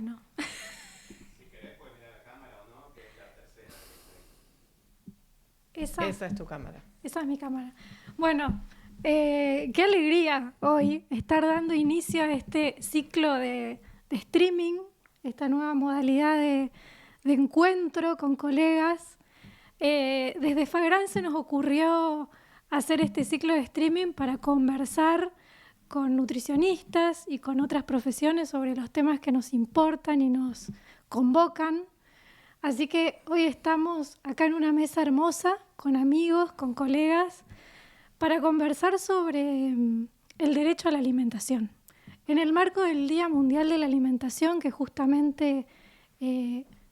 Bueno. Si querés puedes mirar la cámara o no, que es la tercera que Esa es tu cámara. Esa es mi cámara. Bueno, qué alegría hoy estar dando inicio a este ciclo de streaming, esta nueva modalidad de encuentro con colegas. Desde Fagran se nos ocurrió hacer este ciclo de streaming para conversar con nutricionistas y con otras profesiones sobre los temas que nos importan y nos convocan. Así que hoy estamos acá en una mesa hermosa, con amigos, con colegas, para conversar sobre el derecho a la alimentación. En el marco del Día Mundial de la Alimentación, que justamente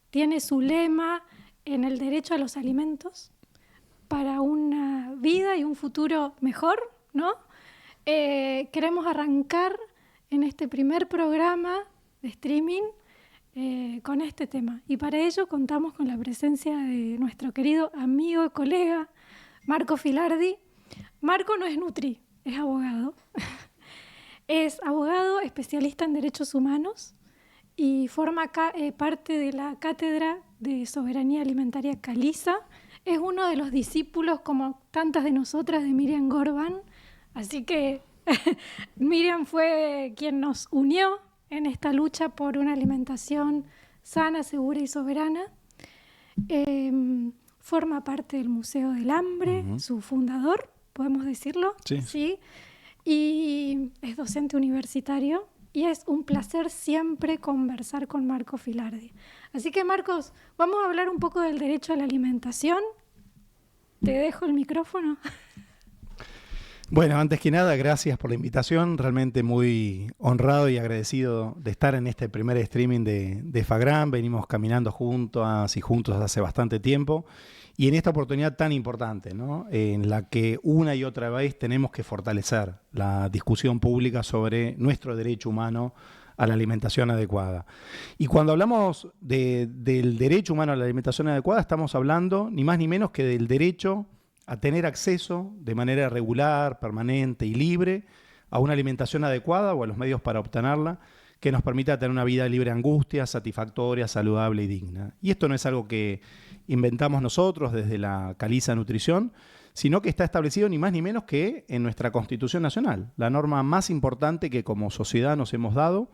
tiene su lema en el derecho a los alimentos para una vida y un futuro mejor, ¿no? Queremos arrancar en este primer programa de streaming con este tema. Y para ello contamos con la presencia de nuestro querido amigo y colega Marco Filardi. Marco no es nutri, es abogado. Es abogado especialista en derechos humanos y forma parte de la Cátedra de Soberanía Alimentaria Caliza. Es uno de los discípulos, como tantas de nosotras, de Miriam Gorban. Así que Miriam fue quien nos unió en esta lucha por una alimentación sana, segura y soberana. Forma parte del Museo del Hambre, su fundador, podemos decirlo. Sí. Y es docente universitario y es un placer siempre conversar con Marco Filardi. Así que, Marcos, vamos a hablar un poco del derecho a la alimentación. Te dejo el micrófono. Bueno, antes que nada, gracias por la invitación. Realmente muy honrado y agradecido de estar en este primer streaming de Fagran. Venimos caminando juntos hace bastante tiempo. Y en esta oportunidad tan importante, ¿no? En la que una y otra vez tenemos que fortalecer la discusión pública sobre nuestro derecho humano a la alimentación adecuada. Y cuando hablamos del derecho humano a la alimentación adecuada, estamos hablando ni más ni menos que del derecho a tener acceso de manera regular, permanente y libre a una alimentación adecuada o a los medios para obtenerla que nos permita tener una vida libre de angustias, satisfactoria, saludable y digna. Y esto no es algo que inventamos nosotros desde la Caliza Nutrición, sino que está establecido ni más ni menos que en nuestra Constitución Nacional, la norma más importante que como sociedad nos hemos dado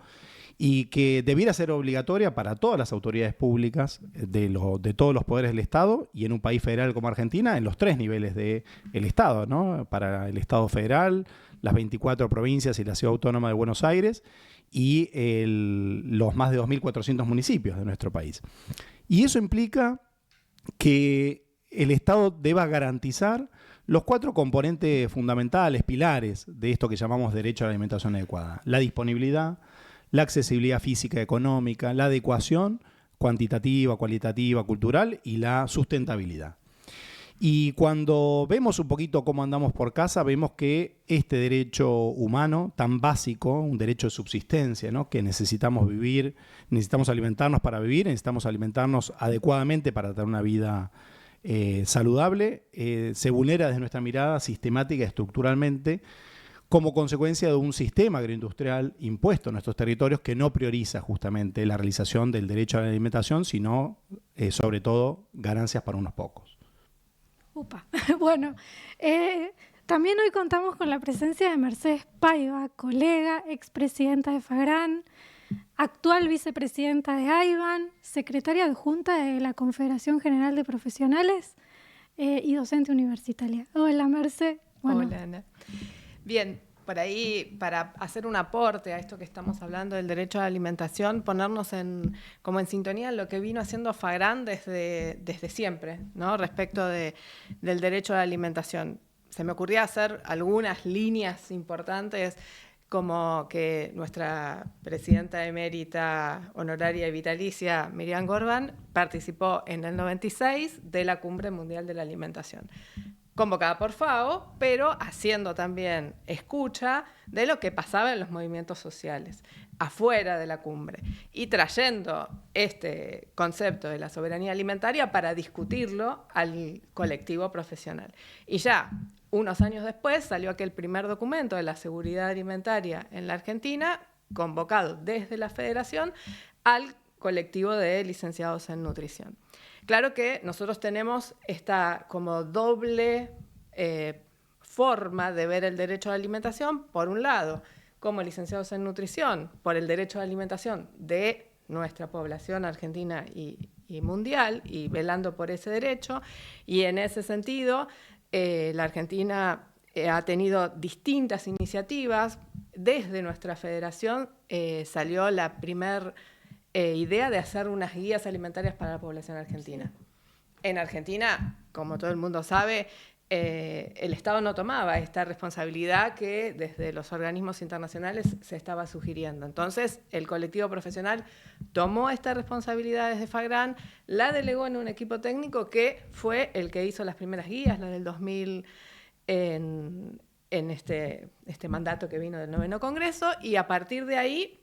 y que debiera ser obligatoria para todas las autoridades públicas de todos los poderes del Estado y en un país federal como Argentina en los 3 niveles del Estado, ¿no? Para el Estado federal, las 24 provincias y la Ciudad Autónoma de Buenos Aires y los más de 2.400 municipios de nuestro país. Y eso implica que el Estado deba garantizar los 4 componentes fundamentales, pilares de esto que llamamos derecho a la alimentación adecuada: la disponibilidad, la accesibilidad física y económica, la adecuación cuantitativa, cualitativa, cultural y la sustentabilidad. Y cuando vemos un poquito cómo andamos por casa, vemos que este derecho humano tan básico, un derecho de subsistencia, ¿no? Que necesitamos vivir, necesitamos alimentarnos para vivir, necesitamos alimentarnos adecuadamente para tener una vida saludable, se vulnera desde nuestra mirada sistemática y estructuralmente como consecuencia de un sistema agroindustrial impuesto en nuestros territorios que no prioriza justamente la realización del derecho a la alimentación, sino sobre todo ganancias para unos pocos. Bueno, también hoy contamos con la presencia de Mercedes Paiva, colega, expresidenta de Fagran, actual vicepresidenta de AIBAN, secretaria adjunta de la Confederación General de Profesionales y docente universitaria. Hola, Merce. Bueno. Hola, Ana. Bien, por ahí, para hacer un aporte a esto que estamos hablando del derecho a la alimentación, ponernos como en sintonía en lo que vino haciendo Fagran desde siempre, ¿no? Respecto del derecho a la alimentación. Se me ocurría hacer algunas líneas importantes, como que nuestra presidenta emérita honoraria y vitalicia, Miriam Gorban, participó en el 96 de la Cumbre Mundial de la Alimentación, convocada por FAO, pero haciendo también escucha de lo que pasaba en los movimientos sociales, afuera de la cumbre, y trayendo este concepto de la soberanía alimentaria para discutirlo al colectivo profesional. Y ya unos años después salió aquel primer documento de la seguridad alimentaria en la Argentina, convocado desde la Federación al colectivo de licenciados en nutrición. Claro que nosotros tenemos esta como doble forma de ver el derecho a la alimentación, por un lado, como licenciados en nutrición, por el derecho a la alimentación de nuestra población argentina y mundial, y velando por ese derecho, y en ese sentido, la Argentina ha tenido distintas iniciativas. Desde nuestra federación salió la primera idea de hacer unas guías alimentarias para la población argentina. En Argentina, como todo el mundo sabe, el Estado no tomaba esta responsabilidad que desde los organismos internacionales se estaba sugiriendo. Entonces, el colectivo profesional tomó esta responsabilidad desde FAGRAN, la delegó en un equipo técnico que fue el que hizo las primeras guías, la del 2000, en este mandato que vino del 9º Congreso, y a partir de ahí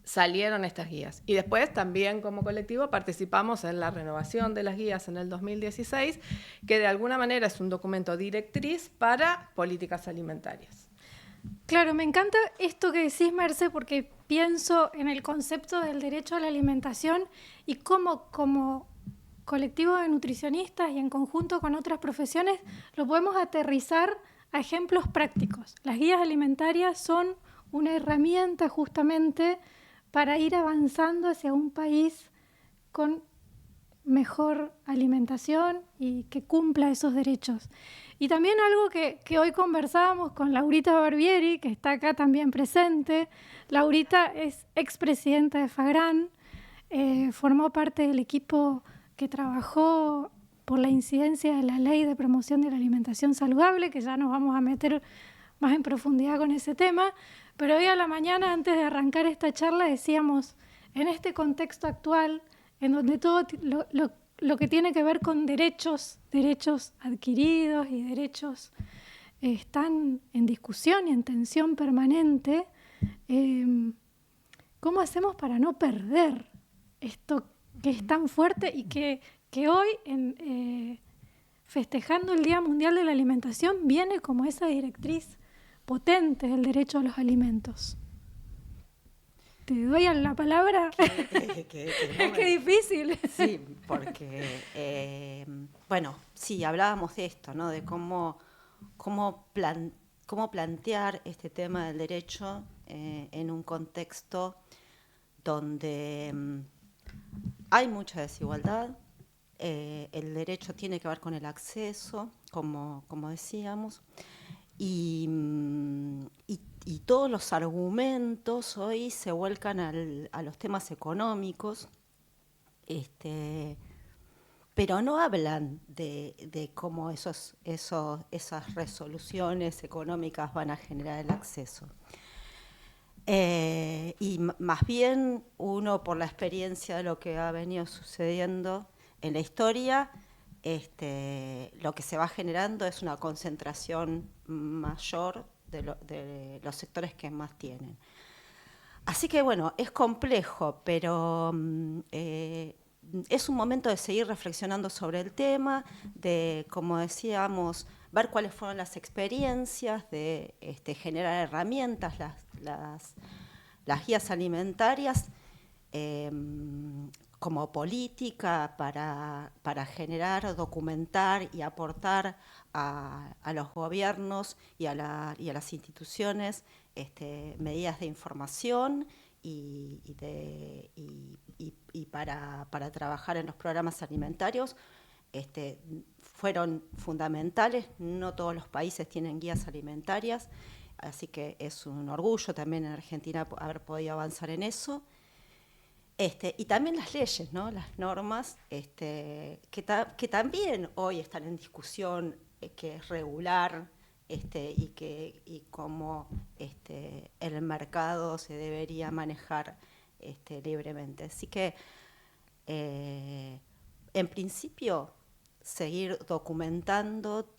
salieron estas guías. Y después también como colectivo participamos en la renovación de las guías en el 2016, que de alguna manera es un documento directriz para políticas alimentarias. Claro, me encanta esto que decís, Merce, porque pienso en el concepto del derecho a la alimentación y cómo como colectivo de nutricionistas y en conjunto con otras profesiones lo podemos aterrizar a ejemplos prácticos. Las guías alimentarias son una herramienta justamente para ir avanzando hacia un país con mejor alimentación y que cumpla esos derechos. Y también algo que hoy conversábamos con Laurita Barbieri, que está acá también presente. Laurita es expresidenta de FAGRAN, formó parte del equipo que trabajó por la incidencia de la Ley de Promoción de la Alimentación Saludable, que ya nos vamos a meter más en profundidad con ese tema. Pero hoy a la mañana, antes de arrancar esta charla, decíamos, en este contexto actual, en donde todo lo que tiene que ver con derechos adquiridos y derechos están en discusión y en tensión permanente, ¿cómo hacemos para no perder esto que es tan fuerte y que hoy, festejando el Día Mundial de la Alimentación, viene como esa directriz potente del derecho a los alimentos? ¿Te doy la palabra? Qué difícil. Sí, porque, bueno, sí, hablábamos de esto, ¿no? De cómo plantear este tema del derecho en un contexto donde hay mucha desigualdad. El derecho tiene que ver con el acceso, como decíamos, y todos los argumentos hoy se vuelcan a los temas económicos, pero no hablan de cómo esas resoluciones económicas van a generar el acceso. Y más bien uno, por la experiencia de lo que ha venido sucediendo en la historia, lo que se va generando es una concentración mayor de los sectores que más tienen. Así que bueno, es complejo, pero es un momento de seguir reflexionando sobre el tema, de, como decíamos, ver cuáles fueron las experiencias, de generar herramientas, las guías alimentarias, como política para generar, documentar y aportar a los gobiernos y a las instituciones medidas de información y para trabajar en los programas alimentarios. Fueron fundamentales. No todos los países tienen guías alimentarias, así que es un orgullo también en Argentina haber podido avanzar en eso. Y también las leyes, ¿no? Las normas, que también hoy están en discusión, que es regular, y cómo el mercado se debería manejar libremente. Así que, en principio, seguir documentando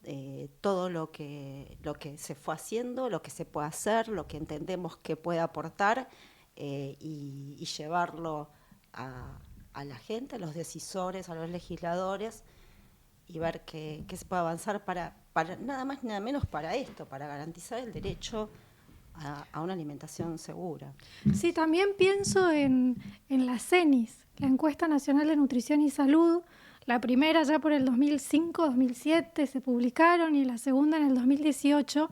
todo lo que se fue haciendo, lo que se puede hacer, lo que entendemos que puede aportar, y llevarlo a la gente, a los decisores, a los legisladores, y ver qué se puede avanzar para nada más, nada menos para esto, para garantizar el derecho a una alimentación segura. Sí, también pienso en la CENIS, la Encuesta Nacional de Nutrición y Salud. La primera ya por el 2005-2007 se publicaron y la segunda en el 2018,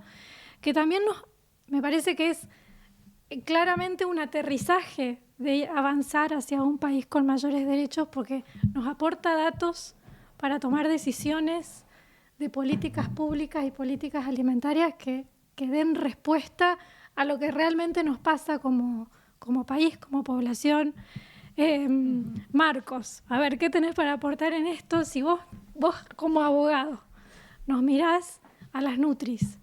que también me parece que es claramente un aterrizaje de avanzar hacia un país con mayores derechos, porque nos aporta datos para tomar decisiones de políticas públicas y políticas alimentarias que den respuesta a lo que realmente nos pasa como país, como población. Marcos, a ver, ¿qué tenés para aportar en esto? Si vos como abogado nos mirás a las nutris,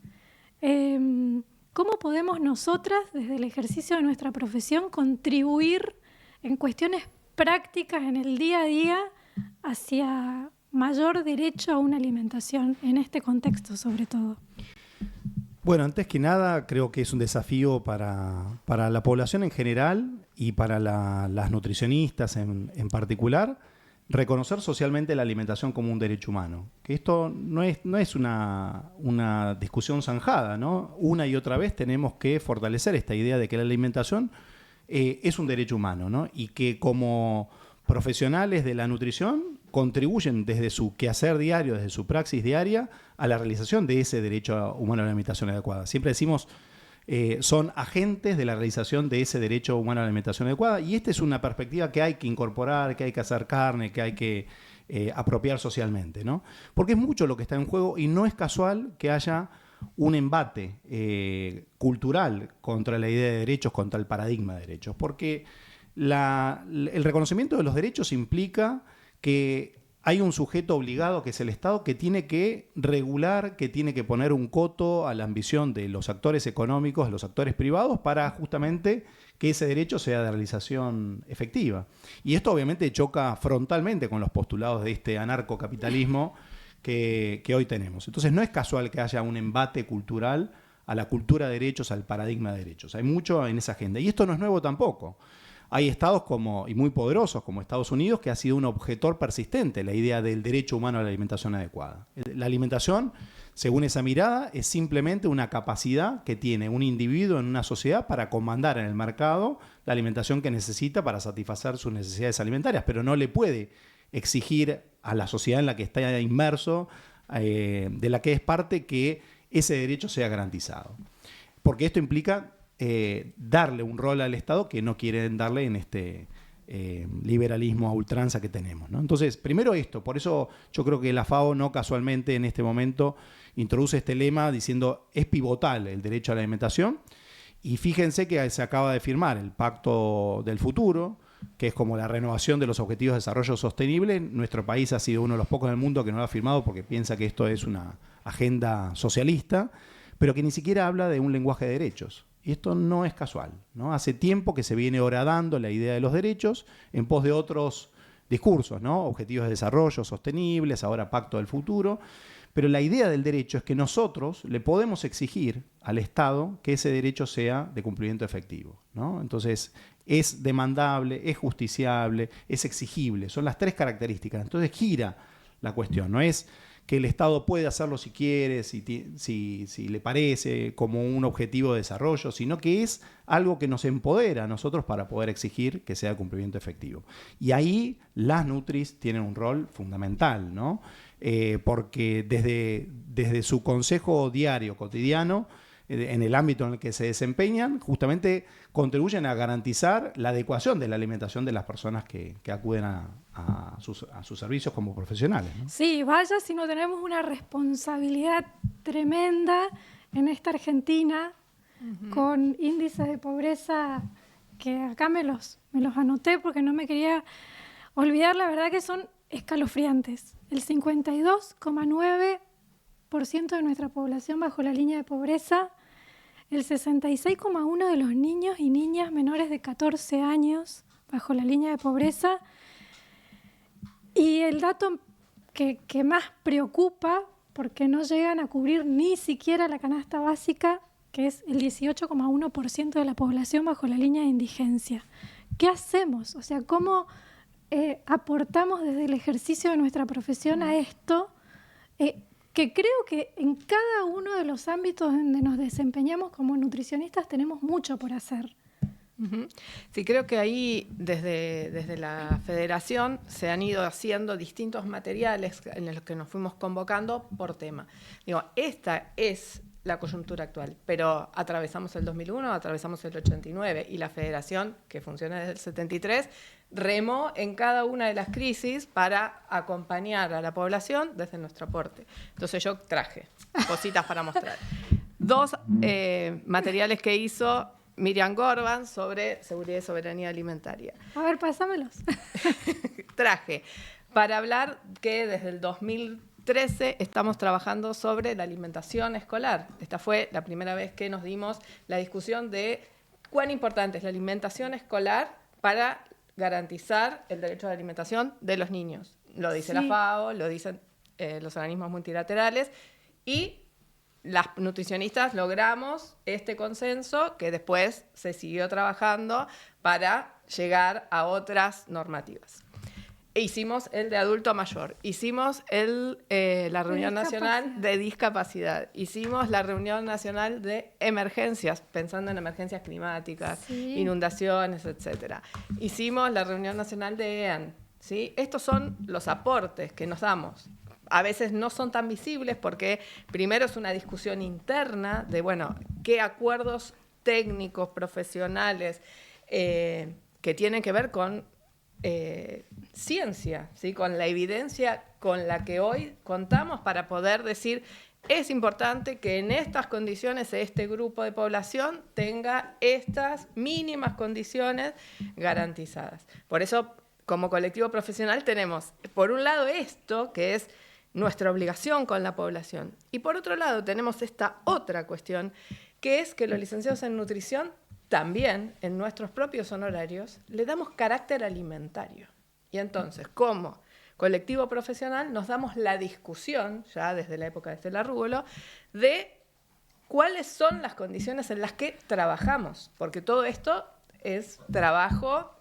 ¿cómo podemos nosotras, desde el ejercicio de nuestra profesión, contribuir en cuestiones prácticas en el día a día hacia mayor derecho a una alimentación, en este contexto sobre todo? Bueno, antes que nada, creo que es un desafío para la población en general y para las nutricionistas en particular, reconocer socialmente la alimentación como un derecho humano. Que esto no es una discusión zanjada, ¿no? Una y otra vez tenemos que fortalecer esta idea de que la alimentación es un derecho humano, ¿no? Y que como profesionales de la nutrición contribuyen desde su quehacer diario, desde su praxis diaria, a la realización de ese derecho humano a la alimentación adecuada. Siempre decimos, son agentes de la realización de ese derecho humano a la alimentación adecuada, y esta es una perspectiva que hay que incorporar, que hay que hacer carne, que hay que apropiar socialmente, ¿no? Porque es mucho lo que está en juego y no es casual que haya un embate cultural contra la idea de derechos, contra el paradigma de derechos, porque el reconocimiento de los derechos implica que hay un sujeto obligado, que es el Estado, que tiene que regular, que tiene que poner un coto a la ambición de los actores económicos, de los actores privados, para justamente que ese derecho sea de realización efectiva. Y esto obviamente choca frontalmente con los postulados de este anarcocapitalismo que hoy tenemos. Entonces no es casual que haya un embate cultural a la cultura de derechos, al paradigma de derechos. Hay mucho en esa agenda. Y esto no es nuevo tampoco. Hay estados y muy poderosos como Estados Unidos, que ha sido un objetor persistente la idea del derecho humano a la alimentación adecuada. La alimentación, según esa mirada, es simplemente una capacidad que tiene un individuo en una sociedad para comandar en el mercado la alimentación que necesita para satisfacer sus necesidades alimentarias, pero no le puede exigir a la sociedad en la que está inmerso, de la que es parte, que ese derecho sea garantizado. Porque esto implica darle un rol al Estado que no quieren darle en este liberalismo a ultranza que tenemos, ¿no? Entonces, primero esto, por eso yo creo que la FAO no casualmente en este momento introduce este lema diciendo es pivotal el derecho a la alimentación, y fíjense que se acaba de firmar el Pacto del Futuro, que es como la renovación de los Objetivos de Desarrollo Sostenible. Nuestro país ha sido uno de los pocos del mundo que no lo ha firmado porque piensa que esto es una agenda socialista, pero que ni siquiera habla de un lenguaje de derechos. Y esto no es casual, ¿no? Hace tiempo que se viene horadando la idea de los derechos en pos de otros discursos, ¿no? Objetivos de desarrollo sostenibles, ahora Pacto del Futuro. Pero la idea del derecho es que nosotros le podemos exigir al Estado que ese derecho sea de cumplimiento efectivo, ¿no? Entonces, es demandable, es justiciable, es exigible. Son las tres características. Entonces, gira la cuestión. No es que el Estado puede hacerlo si quiere, si le parece, como un objetivo de desarrollo, sino que es algo que nos empodera a nosotros para poder exigir que sea de cumplimiento efectivo. Y ahí las nutris tienen un rol fundamental, ¿no? Porque desde su consejo diario, cotidiano, en el ámbito en el que se desempeñan, justamente contribuyen a garantizar la adecuación de la alimentación de las personas que acuden a sus servicios como profesionales, ¿no? Sí, vaya si no tenemos una responsabilidad tremenda en esta Argentina, con índices de pobreza que acá me los anoté porque no me quería olvidar. La verdad que son escalofriantes. El 52,9% de nuestra población bajo la línea de pobreza, el 66,1% de los niños y niñas menores de 14 años bajo la línea de pobreza, y el dato que más preocupa, porque no llegan a cubrir ni siquiera la canasta básica, que es el 18,1% de la población bajo la línea de indigencia. ¿Qué hacemos? O sea, ¿cómo aportamos desde el ejercicio de nuestra profesión a esto? que creo que en cada uno de los ámbitos donde nos desempeñamos como nutricionistas tenemos mucho por hacer. Ujú. Sí, creo que ahí desde la federación se han ido haciendo distintos materiales en los que nos fuimos convocando por tema. Digo, esta es la coyuntura actual, pero atravesamos el 2001, atravesamos el 89 y la federación, que funciona desde el 73, remó en cada una de las crisis para acompañar a la población desde nuestro aporte. Entonces yo traje cositas para mostrar. 2 materiales que hizo Miriam Gorban sobre seguridad y soberanía alimentaria. A ver, pásamelos. Traje para hablar que desde el 2013 estamos trabajando sobre la alimentación escolar. Esta fue la primera vez que nos dimos la discusión de cuán importante es la alimentación escolar para garantizar el derecho a la alimentación de los niños. Lo dice la FAO, lo dicen los organismos multilaterales y las nutricionistas logramos este consenso que después se siguió trabajando para llegar a otras normativas. Hicimos el de adulto mayor, hicimos la reunión nacional de discapacidad, hicimos la reunión nacional de emergencias, pensando en emergencias climáticas, inundaciones, etc. Hicimos la reunión nacional de EAN, ¿sí? Estos son los aportes que nos damos. A veces no son tan visibles porque primero es una discusión interna de, bueno, qué acuerdos técnicos, profesionales, que tienen que ver con ciencia, ¿sí? Con la evidencia con la que hoy contamos para poder decir, es importante que en estas condiciones este grupo de población tenga estas mínimas condiciones garantizadas. Por eso, como colectivo profesional tenemos, por un lado, esto que es nuestra obligación con la población. Y por otro lado tenemos esta otra cuestión, que es que los licenciados en nutrición también, en nuestros propios honorarios, le damos carácter alimentario. Y entonces, como colectivo profesional, nos damos la discusión, ya desde la época de Estela Rúbolo, de cuáles son las condiciones en las que trabajamos, porque todo esto es trabajo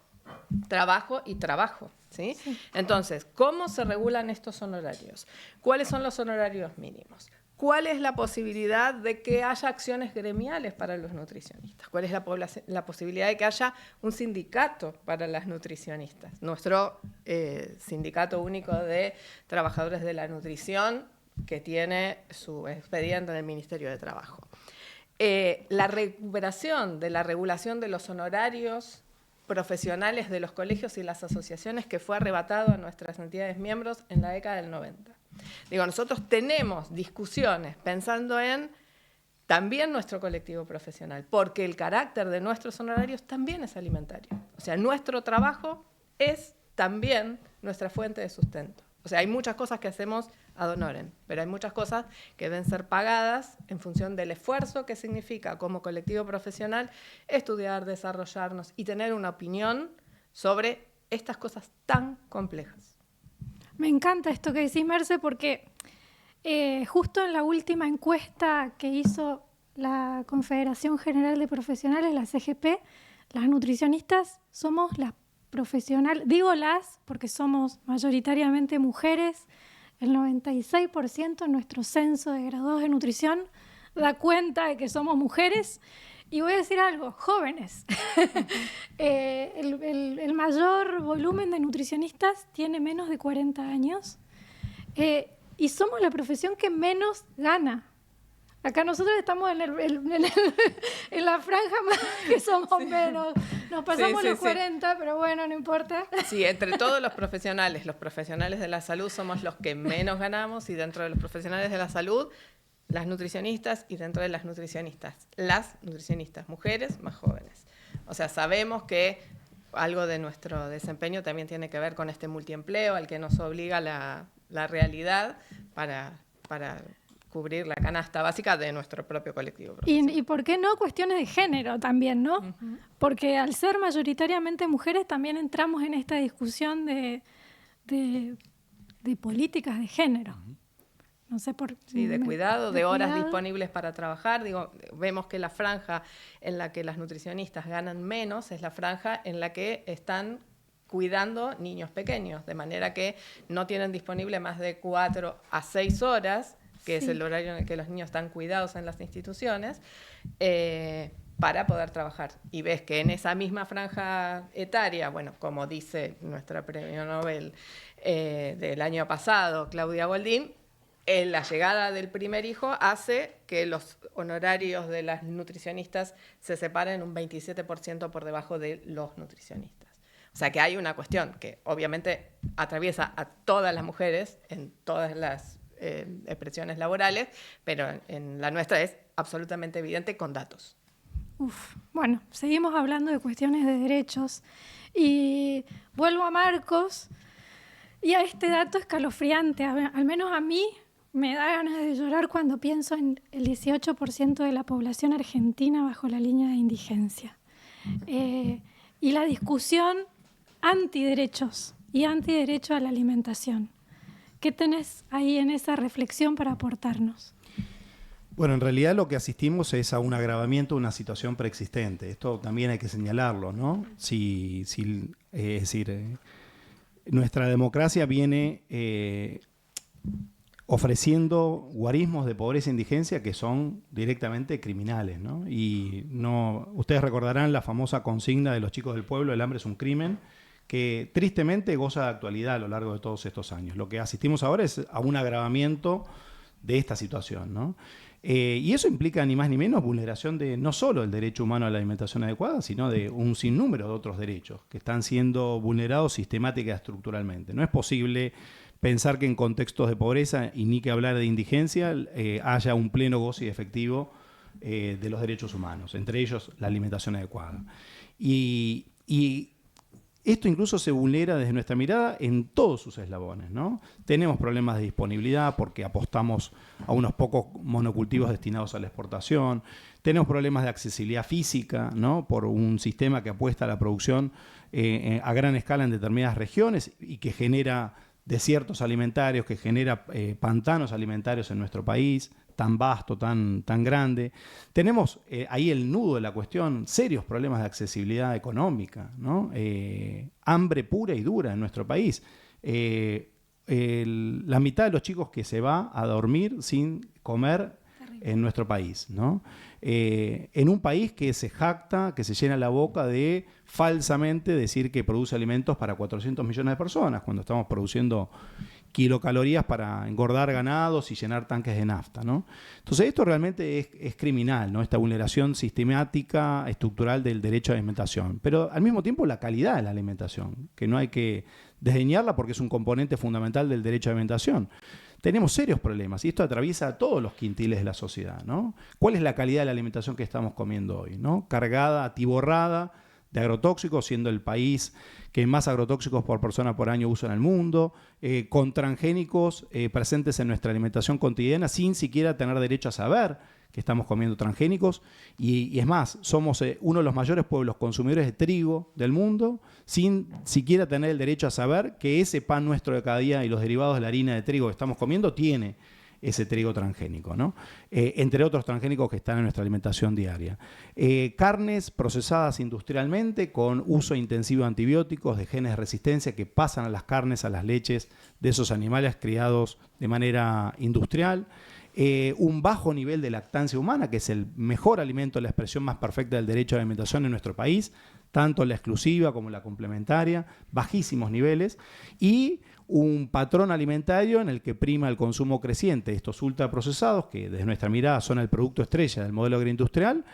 y trabajo. ¿Sí? Entonces, ¿cómo se regulan estos honorarios? ¿Cuáles son los honorarios mínimos? ¿Cuál es la posibilidad de que haya acciones gremiales para los nutricionistas? ¿Cuál es la posibilidad de que haya un sindicato para las nutricionistas? Nuestro sindicato único de trabajadores de la nutrición, que tiene su expediente en el Ministerio de Trabajo. La recuperación de la regulación de los honorarios profesionales de los colegios y las asociaciones que fue arrebatado a nuestras entidades miembros en la década del 90. Digo, nosotros tenemos discusiones pensando en también nuestro colectivo profesional, porque el carácter de nuestros honorarios también es alimentario. O sea, nuestro trabajo es también nuestra fuente de sustento. O sea, hay muchas cosas que hacemos ad honorem, pero hay muchas cosas que deben ser pagadas en función del esfuerzo que significa como colectivo profesional estudiar, desarrollarnos y tener una opinión sobre estas cosas tan complejas. Me encanta esto que decís, Merce, porque justo en la última encuesta que hizo la Confederación General de Profesionales, la CGP, las nutricionistas somos las profesionales, digo las porque somos mayoritariamente mujeres. El 96% en nuestro censo de graduados de nutrición da cuenta de que somos mujeres. Y voy a decir algo, jóvenes. El mayor volumen de nutricionistas tiene menos de 40 años. Y somos la profesión que menos gana. Acá nosotros estamos en la franja más que somos menos. Nos pasamos los 40, pero bueno, no importa. Sí, entre todos los profesionales de la salud somos los que menos ganamos y dentro de los profesionales de la salud, las nutricionistas y dentro de las nutricionistas, mujeres más jóvenes. O sea, sabemos que algo de nuestro desempeño también tiene que ver con este multiempleo al que nos obliga la realidad para cubrir la canasta básica de nuestro propio colectivo. Y por qué no cuestiones de género también, ¿no? Uh-huh. Porque al ser mayoritariamente mujeres también entramos en esta discusión de políticas de género. No sé por sí, de cuidado, de horas disponibles para trabajar. Digo, vemos que la franja en la que las nutricionistas ganan menos es la franja en la que están cuidando niños pequeños, de manera que no tienen disponible más de 4 a 6 horas que es Sí. el horario en el que los niños están cuidados en las instituciones, para poder trabajar. Y ves que en esa misma franja etaria, bueno, como dice nuestra premio Nobel del año pasado, Claudia Goldín, la llegada del primer hijo hace que los honorarios de las nutricionistas se separen un 27% por debajo de los nutricionistas. O sea que hay una cuestión que obviamente atraviesa a todas las mujeres en todas las expresiones laborales, pero en la nuestra es absolutamente evidente con datos. Bueno, seguimos hablando de cuestiones de derechos y vuelvo a Marcos y a este dato escalofriante. Al menos a mí me da ganas de llorar cuando pienso en el 18% de la población argentina bajo la línea de indigencia. Y la discusión antiderechos y antiderecho a la alimentación. ¿Qué tenés ahí en esa reflexión para aportarnos? Bueno, en realidad lo que asistimos es a un agravamiento de una situación preexistente. Esto también hay que señalarlo, ¿no? Nuestra democracia viene ofreciendo guarismos de pobreza e indigencia que son directamente criminales, ¿no? Y ustedes recordarán la famosa consigna de los chicos del pueblo, el hambre es un crimen, que tristemente goza de actualidad a lo largo de todos estos años. Lo que asistimos ahora es a un agravamiento de esta situación, ¿no? Y eso implica ni más ni menos vulneración de no solo el derecho humano a la alimentación adecuada, sino de un sinnúmero de otros derechos que están siendo vulnerados sistemática y estructuralmente. No es posible pensar que en contextos de pobreza, y ni que hablar de indigencia, haya un pleno goce efectivo de los derechos humanos, entre ellos la alimentación adecuada. Y esto incluso se vulnera desde nuestra mirada en todos sus eslabones, ¿no? Tenemos problemas de disponibilidad porque apostamos a unos pocos monocultivos destinados a la exportación. Tenemos problemas de accesibilidad física, ¿no? Por un sistema que apuesta a la producción a gran escala en determinadas regiones y que genera desiertos alimentarios, que genera pantanos alimentarios en nuestro país, tan vasto, tan grande. Tenemos ahí el nudo de la cuestión, serios problemas de accesibilidad económica, ¿no? Hambre pura y dura en nuestro país. La mitad de los chicos que se va a dormir sin comer en nuestro país, ¿no? En un país que se jacta, que se llena la boca de falsamente decir que produce alimentos para 400 millones de personas, cuando estamos produciendo kilocalorías para engordar ganados y llenar tanques de nafta, ¿no? Entonces esto realmente es criminal, ¿no? Esta vulneración sistemática, estructural del derecho a la alimentación, pero al mismo tiempo la calidad de la alimentación, que no hay que desdeñarla porque es un componente fundamental del derecho a la alimentación. Tenemos serios problemas y esto atraviesa a todos los quintiles de la sociedad, ¿no? ¿Cuál es la calidad de la alimentación que estamos comiendo hoy, ¿no? Cargada, atiborrada de agrotóxicos, siendo el país que más agrotóxicos por persona por año usa en el mundo, con transgénicos presentes en nuestra alimentación cotidiana sin siquiera tener derecho a saber que estamos comiendo transgénicos. Y es más, somos uno de los mayores pueblos consumidores de trigo del mundo sin siquiera tener el derecho a saber que ese pan nuestro de cada día y los derivados de la harina de trigo que estamos comiendo tiene ese trigo transgénico, ¿no? Entre otros transgénicos que están en nuestra alimentación diaria. Carnes procesadas industrialmente con uso intensivo de antibióticos, de genes de resistencia que pasan a las carnes, a las leches de esos animales criados de manera industrial. Un bajo nivel de lactancia humana, que es el mejor alimento, la expresión más perfecta del derecho a la alimentación en nuestro país, tanto la exclusiva como la complementaria, bajísimos niveles, y un patrón alimentario en el que prima el consumo creciente de estos ultraprocesados, que desde nuestra mirada son el producto estrella del modelo agroindustrial,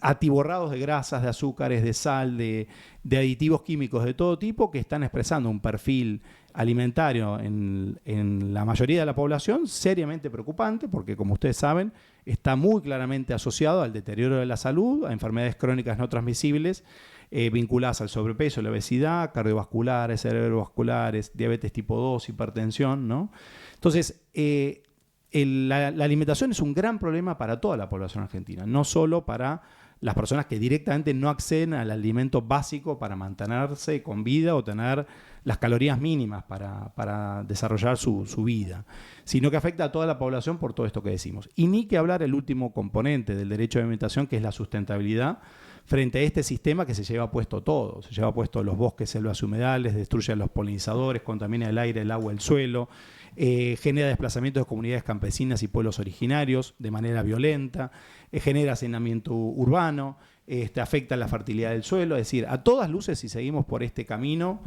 atiborrados de grasas, de azúcares, de sal, de aditivos químicos de todo tipo, que están expresando un perfil alimentario en la mayoría de la población seriamente preocupante, porque como ustedes saben, está muy claramente asociado al deterioro de la salud, a enfermedades crónicas no transmisibles, vinculadas al sobrepeso, la obesidad, cardiovasculares, cerebrovasculares, diabetes tipo 2, hipertensión, ¿no? Entonces, la alimentación es un gran problema para toda la población argentina, no solo para las personas que directamente no acceden al alimento básico para mantenerse con vida o tener las calorías mínimas para desarrollar su vida, sino que afecta a toda la población por todo esto que decimos. Y ni que hablar el último componente del derecho a la alimentación, que es la sustentabilidad, frente a este sistema que se lleva puesto todo. Se lleva puesto los bosques, selvas y humedales, destruye a los polinizadores, contamina el aire, el agua, el suelo, genera desplazamientos de comunidades campesinas y pueblos originarios de manera violenta, genera hacinamiento urbano, afecta la fertilidad del suelo. Es decir, a todas luces, si seguimos por este camino,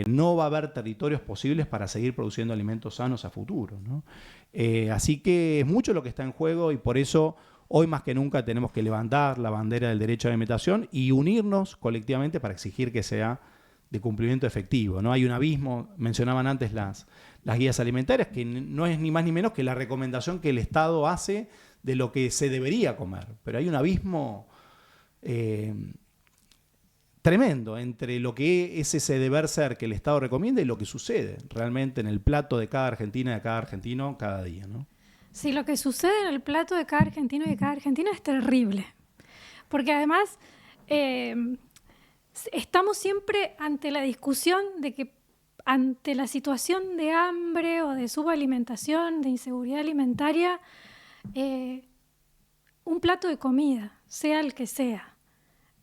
no va a haber territorios posibles para seguir produciendo alimentos sanos a futuro, ¿no? Así que es mucho lo que está en juego y por eso hoy más que nunca tenemos que levantar la bandera del derecho a la alimentación y unirnos colectivamente para exigir que sea de cumplimiento efectivo, ¿no? Hay un abismo, mencionaban antes las guías alimentarias, que no es ni más ni menos que la recomendación que el Estado hace de lo que se debería comer, pero hay un abismo tremendo entre lo que es ese deber ser que el Estado recomienda y lo que sucede realmente en el plato de cada argentina y de cada argentino cada día, ¿no? Sí, lo que sucede en el plato de cada argentino y de cada argentina es terrible. Porque además estamos siempre ante la discusión de que ante la situación de hambre o de subalimentación, de inseguridad alimentaria, un plato de comida, sea el que sea,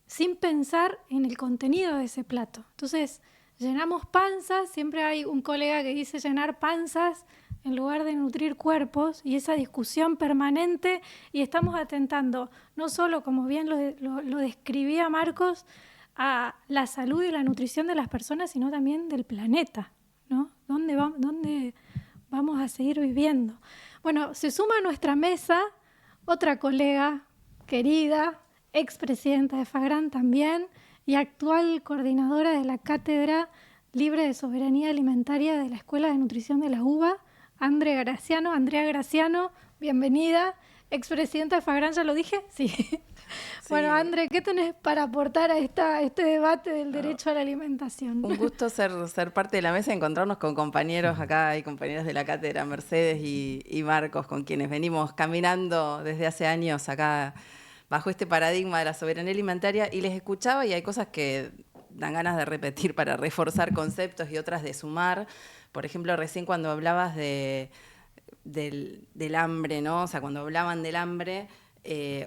sin pensar en el contenido de ese plato. Entonces, llenamos panzas, siempre hay un colega que dice llenar panzas en lugar de nutrir cuerpos, y esa discusión permanente, y estamos atentando, no solo, como bien lo describía Marcos, a la salud y la nutrición de las personas, sino también del planeta, ¿no? ¿Dónde vamos a seguir viviendo? Bueno, se suma a nuestra mesa otra colega querida, expresidenta de FAGRAN también, y actual coordinadora de la Cátedra Libre de Soberanía Alimentaria de la Escuela de Nutrición de la UBA, Andrea Graciano, bienvenida. Expresidenta de FAGRAN, ¿ya lo dije? Sí. Bueno, André, ¿qué tenés para aportar a este debate del derecho a la alimentación? Un gusto ser parte de la mesa, encontrarnos con compañeros acá y compañeras de la cátedra, Mercedes y Marcos, con quienes venimos caminando desde hace años acá bajo este paradigma de la soberanía alimentaria, y les escuchaba y hay cosas que dan ganas de repetir para reforzar conceptos y otras de sumar. Por ejemplo, recién cuando hablabas del hambre, ¿no? O sea, cuando hablaban del hambre,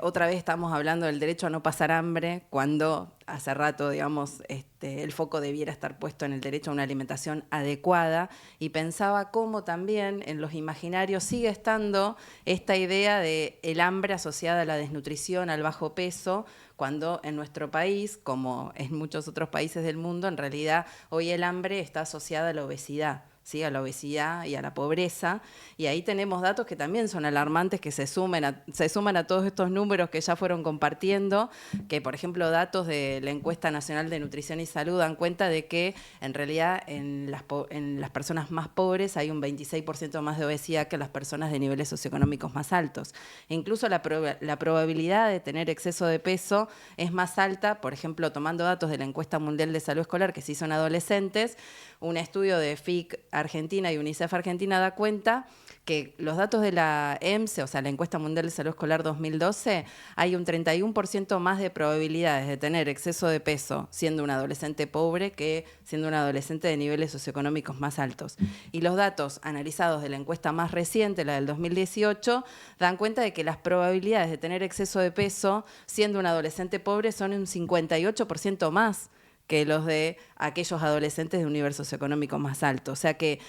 otra vez estamos hablando del derecho a no pasar hambre, cuando hace rato, digamos, el foco debiera estar puesto en el derecho a una alimentación adecuada, y pensaba cómo también en los imaginarios sigue estando esta idea de el hambre asociada a la desnutrición, al bajo peso, cuando en nuestro país, como en muchos otros países del mundo, en realidad hoy el hambre está asociada a la obesidad. ¿Sí? A la obesidad y a la pobreza, y ahí tenemos datos que también son alarmantes, que se suman a todos estos números que ya fueron compartiendo, que por ejemplo datos de la Encuesta Nacional de Nutrición y Salud dan cuenta de que en realidad en las personas más pobres hay un 26% más de obesidad que las personas de niveles socioeconómicos más altos. E incluso la probabilidad de tener exceso de peso es más alta, por ejemplo, tomando datos de la Encuesta Mundial de Salud Escolar que se hizo en adolescentes. Un estudio de FIC Argentina y UNICEF Argentina da cuenta que los datos de la EMSE, o sea, la Encuesta Mundial de Salud Escolar 2012, hay un 31% más de probabilidades de tener exceso de peso siendo un adolescente pobre que siendo un adolescente de niveles socioeconómicos más altos. Y los datos analizados de la encuesta más reciente, la del 2018, dan cuenta de que las probabilidades de tener exceso de peso siendo un adolescente pobre son un 58% más que los de aquellos adolescentes de un nivel socioeconómico más alto. O sea que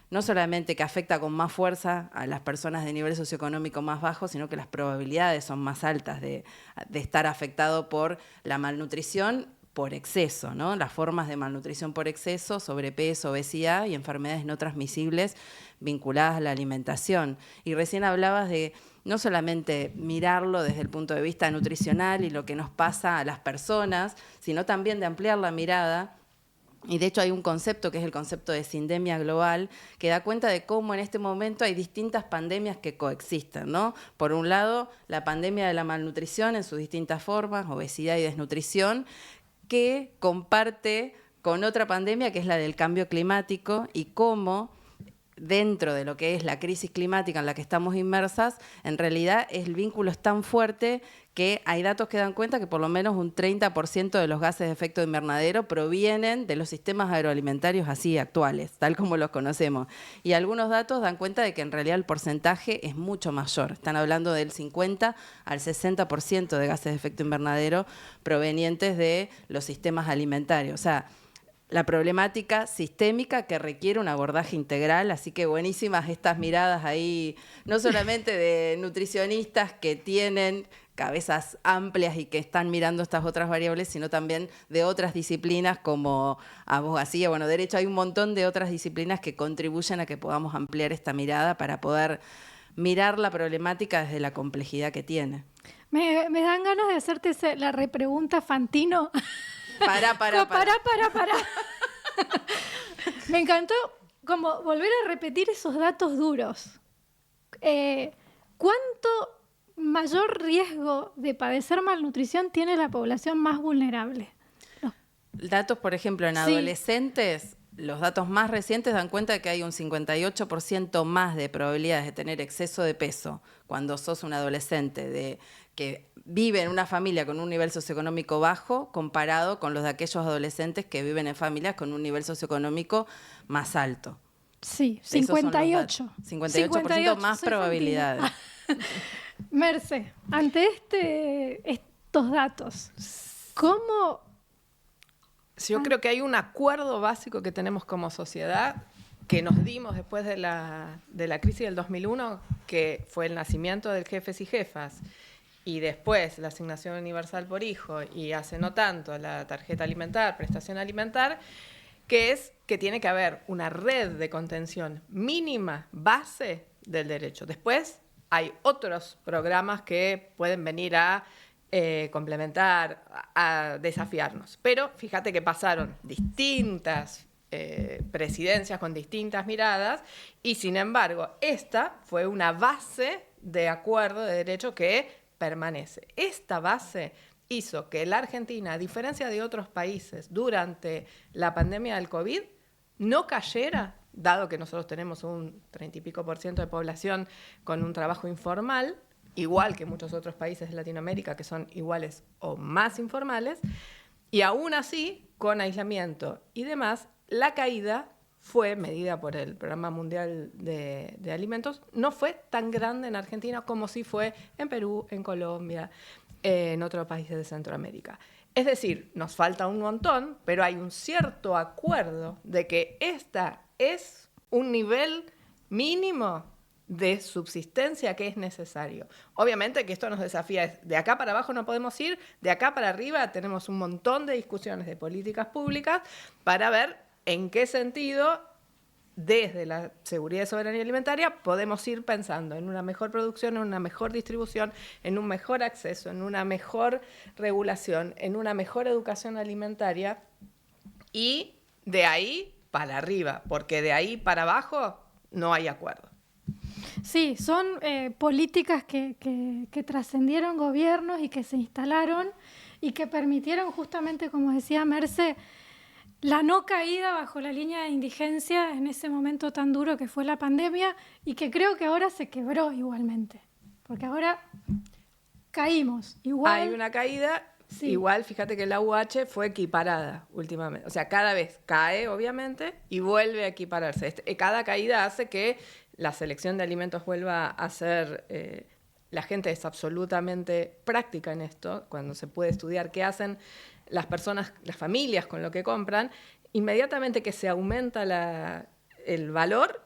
no solamente que afecta con más fuerza a las personas de nivel socioeconómico más bajo, sino que las probabilidades son más altas de estar afectado por la malnutrición por exceso, ¿no? Las formas de malnutrición por exceso, sobrepeso, obesidad y enfermedades no transmisibles vinculadas a la alimentación. Y recién hablabas de no solamente mirarlo desde el punto de vista nutricional y lo que nos pasa a las personas, sino también de ampliar la mirada. Y de hecho hay un concepto que es el concepto de sindemia global, que da cuenta de cómo en este momento hay distintas pandemias que coexisten, ¿no? Por un lado, la pandemia de la malnutrición en sus distintas formas, obesidad y desnutrición, que comparte con otra pandemia que es la del cambio climático, y cómo dentro de lo que es la crisis climática en la que estamos inmersas, en realidad el vínculo es tan fuerte que hay datos que dan cuenta que por lo menos un 30% de los gases de efecto invernadero provienen de los sistemas agroalimentarios así actuales, tal como los conocemos. Y algunos datos dan cuenta de que en realidad el porcentaje es mucho mayor. Están hablando del 50 al 60% de gases de efecto invernadero provenientes de los sistemas alimentarios. O sea, la problemática sistémica que requiere un abordaje integral, así que buenísimas estas miradas ahí, no solamente de nutricionistas que tienen cabezas amplias y que están mirando estas otras variables, sino también de otras disciplinas como abogacía, bueno, derecho. Hay un montón de otras disciplinas que contribuyen a que podamos ampliar esta mirada para poder mirar la problemática desde la complejidad que tiene. Me dan ganas de hacerte la repregunta Fantino. Para. Me encantó como volver a repetir esos datos duros. ¿Cuánto mayor riesgo de padecer malnutrición tiene la población más vulnerable? Datos, por ejemplo, en adolescentes, los datos más recientes dan cuenta de que hay un 58% más de probabilidades de tener exceso de peso cuando sos un adolescente que vive en una familia con un nivel socioeconómico bajo comparado con los de aquellos adolescentes que viven en familias con un nivel socioeconómico más alto. Sí, 58. 58% más probabilidades. Merce, ante estos datos, ¿cómo? Yo creo que hay un acuerdo básico que tenemos como sociedad que nos dimos después de la crisis del 2001, que fue el nacimiento del Jefes y Jefas, y después la asignación universal por hijo, y hace no tanto la tarjeta alimentar, prestación alimentar, que es que tiene que haber una red de contención mínima, base del derecho. Después hay otros programas que pueden venir a complementar, a desafiarnos. Pero fíjate que pasaron distintas presidencias con distintas miradas y, sin embargo, esta fue una base de acuerdo de derecho que permanece. Esta base hizo que la Argentina, a diferencia de otros países, durante la pandemia del COVID, no cayera, dado que nosotros tenemos un 30 y pico % de población con un trabajo informal, igual que muchos otros países de Latinoamérica que son iguales o más informales, y aún así, con aislamiento y demás, la caída fue medida por el Programa Mundial de Alimentos, no fue tan grande en Argentina como sí fue en Perú, en Colombia, en otros países de Centroamérica. Es decir, nos falta un montón, pero hay un cierto acuerdo de que esta es un nivel mínimo de subsistencia que es necesario. Obviamente que esto nos desafía, de acá para abajo no podemos ir, de acá para arriba tenemos un montón de discusiones de políticas públicas para ver en qué sentido, desde la seguridad y soberanía alimentaria, podemos ir pensando en una mejor producción, en una mejor distribución, en un mejor acceso, en una mejor regulación, en una mejor educación alimentaria, y de ahí para arriba, porque de ahí para abajo no hay acuerdo. Sí, son políticas que trascendieron gobiernos y que se instalaron y que permitieron justamente, como decía Merce, la no caída bajo la línea de indigencia en ese momento tan duro que fue la pandemia, y que creo que ahora se quebró igualmente, porque ahora caímos igual. Hay una caída, sí. Igual fíjate que la UH fue equiparada últimamente, o sea, cada vez cae obviamente y vuelve a equipararse. Cada caída hace que la selección de alimentos vuelva a ser... la gente es absolutamente práctica en esto, cuando se puede estudiar qué hacen las personas, las familias con lo que compran. Inmediatamente que se aumenta el valor,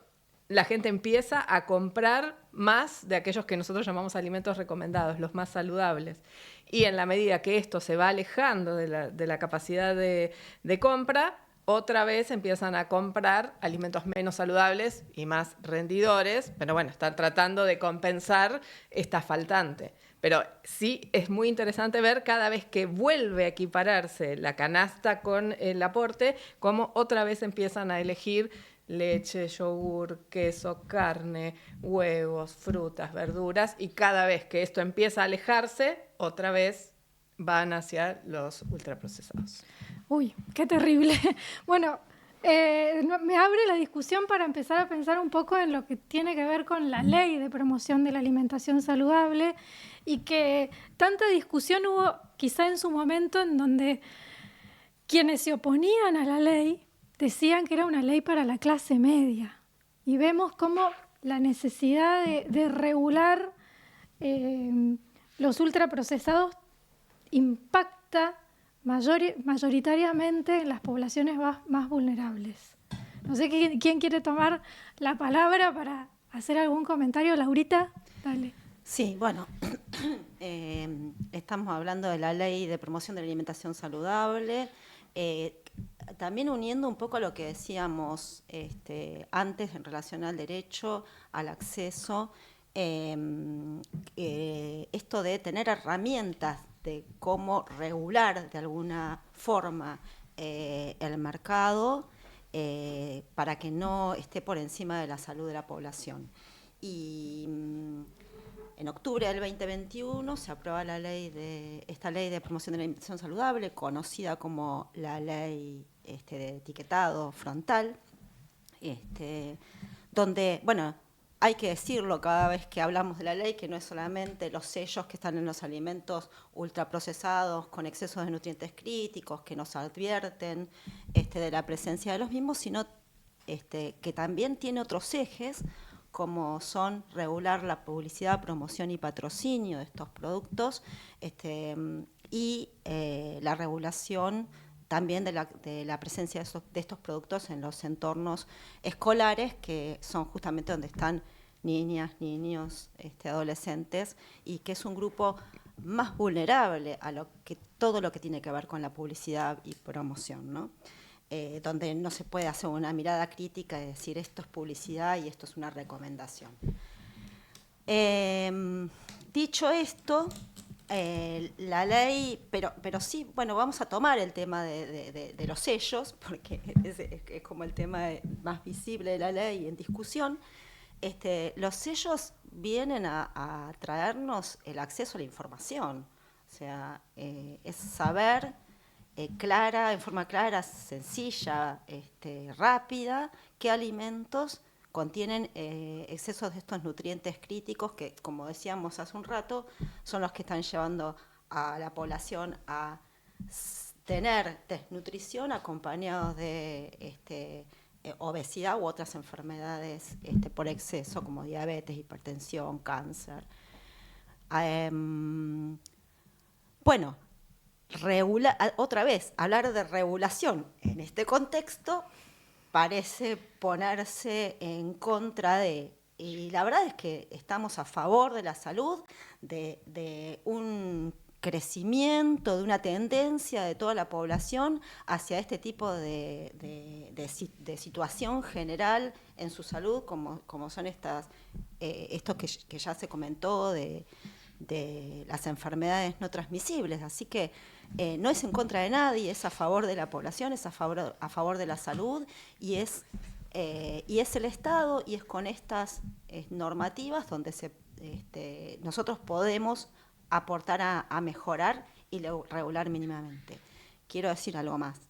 la gente empieza a comprar más de aquellos que nosotros llamamos alimentos recomendados, los más saludables. Y en la medida que esto se va alejando de la capacidad de compra, otra vez empiezan a comprar alimentos menos saludables y más rendidores, pero bueno, están tratando de compensar esta faltante. Pero sí es muy interesante ver cada vez que vuelve a equipararse la canasta con el aporte, cómo otra vez empiezan a elegir leche, yogur, queso, carne, huevos, frutas, verduras, y cada vez que esto empieza a alejarse, otra vez van hacia los ultraprocesados. Uy, qué terrible. Bueno, me abre la discusión para empezar a pensar un poco en lo que tiene que ver con la ley de promoción de la alimentación saludable, y que tanta discusión hubo quizá en su momento en donde quienes se oponían a la ley decían que era una ley para la clase media. Y vemos cómo la necesidad de regular los ultraprocesados impacta mayoritariamente en las poblaciones más vulnerables. No sé quién quiere tomar la palabra para hacer algún comentario. Laurita, dale. Sí, bueno, estamos hablando de la Ley de Promoción de la Alimentación Saludable, también uniendo un poco a lo que decíamos antes en relación al derecho, al acceso, esto de tener herramientas de cómo regular de alguna forma el mercado para que no esté por encima de la salud de la población. Y en octubre del 2021 se aprueba esta ley de promoción de la alimentación saludable, conocida como la ley de etiquetado frontal, donde, bueno, hay que decirlo cada vez que hablamos de la ley, que no es solamente los sellos que están en los alimentos ultraprocesados con excesos de nutrientes críticos que nos advierten de la presencia de los mismos, sino que también tiene otros ejes, como son regular la publicidad, promoción y patrocinio de estos productos, y la regulación también de la presencia de estos productos en los entornos escolares, que son justamente donde están niñas, niños, adolescentes, y que es un grupo más vulnerable a todo lo que tiene que ver con la publicidad y promoción, ¿no? Donde no se puede hacer una mirada crítica y decir esto es publicidad y esto es una recomendación. Dicho esto, la ley, pero sí, bueno, vamos a tomar el tema de los sellos, porque es como el tema más visible de la ley en discusión. Los sellos vienen a traernos el acceso a la información, o sea, es saber en forma clara, sencilla, rápida, qué alimentos contienen excesos de estos nutrientes críticos que, como decíamos hace un rato, son los que están llevando a la población a tener desnutrición acompañados de obesidad u otras enfermedades por exceso, como diabetes, hipertensión, cáncer. Bueno, otra vez, hablar de regulación en este contexto parece ponerse en contra de, y la verdad es que estamos a favor de la salud, de un crecimiento, de una tendencia de toda la población hacia este tipo de situación general en su salud, como son esto que ya se comentó de las enfermedades no transmisibles. Así que no es en contra de nadie, es a favor de la población, es a favor de la salud, y es el Estado, y es con estas normativas donde nosotros podemos aportar a mejorar y regular mínimamente. Quiero decir algo más,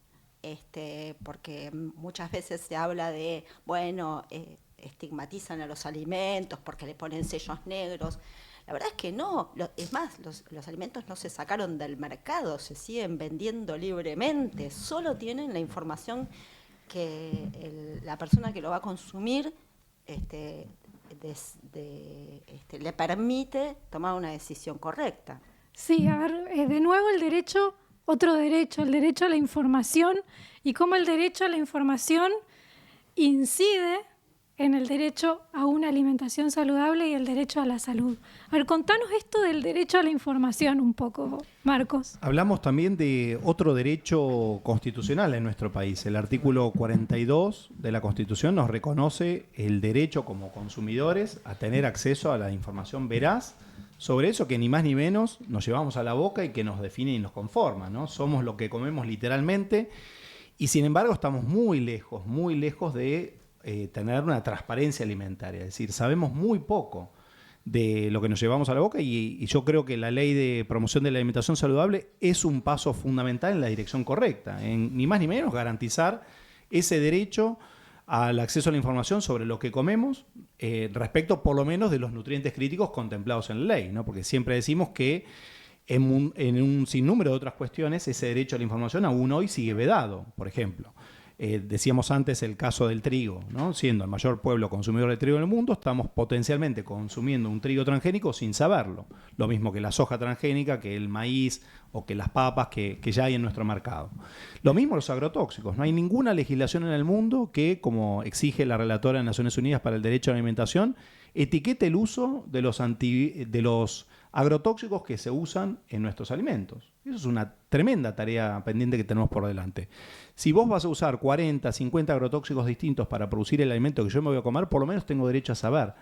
porque muchas veces se habla de, bueno, estigmatizan a los alimentos porque le ponen sellos negros. La verdad es que no, es más, los alimentos no se sacaron del mercado, se siguen vendiendo libremente, solo tienen la información que la persona que lo va a consumir le permite tomar una decisión correcta. Sí, a ver, de nuevo otro derecho, el derecho a la información, y cómo el derecho a la información incide en el derecho a una alimentación saludable y el derecho a la salud. A ver, contanos esto del derecho a la información un poco, Marcos. Hablamos también de otro derecho constitucional en nuestro país. El artículo 42 de la Constitución nos reconoce el derecho como consumidores a tener acceso a la información veraz sobre eso que ni más ni menos nos llevamos a la boca y que nos define y nos conforma, ¿no? Somos lo que comemos literalmente, y sin embargo estamos muy lejos de tener una transparencia alimentaria. Es decir, sabemos muy poco de lo que nos llevamos a la boca, y yo creo que la ley de promoción de la alimentación saludable es un paso fundamental en la dirección correcta, en ni más ni menos garantizar ese derecho al acceso a la información sobre lo que comemos, respecto por lo menos de los nutrientes críticos contemplados en la ley, ¿no? Porque siempre decimos que en un sinnúmero de otras cuestiones ese derecho a la información aún hoy sigue vedado. Por ejemplo, decíamos antes el caso del trigo, ¿no? Siendo el mayor pueblo consumidor de trigo en el mundo, estamos potencialmente consumiendo un trigo transgénico sin saberlo. Lo mismo que la soja transgénica, que el maíz o que las papas que ya hay en nuestro mercado. Lo mismo los agrotóxicos. No hay ninguna legislación en el mundo que, como exige la relatora de Naciones Unidas para el Derecho a la Alimentación, etiquete el uso de los agrotóxicos que se usan en nuestros alimentos. Eso es una tremenda tarea pendiente que tenemos por delante. Si vos vas a usar 40, 50 agrotóxicos distintos para producir el alimento que yo me voy a comer, por lo menos tengo derecho a saber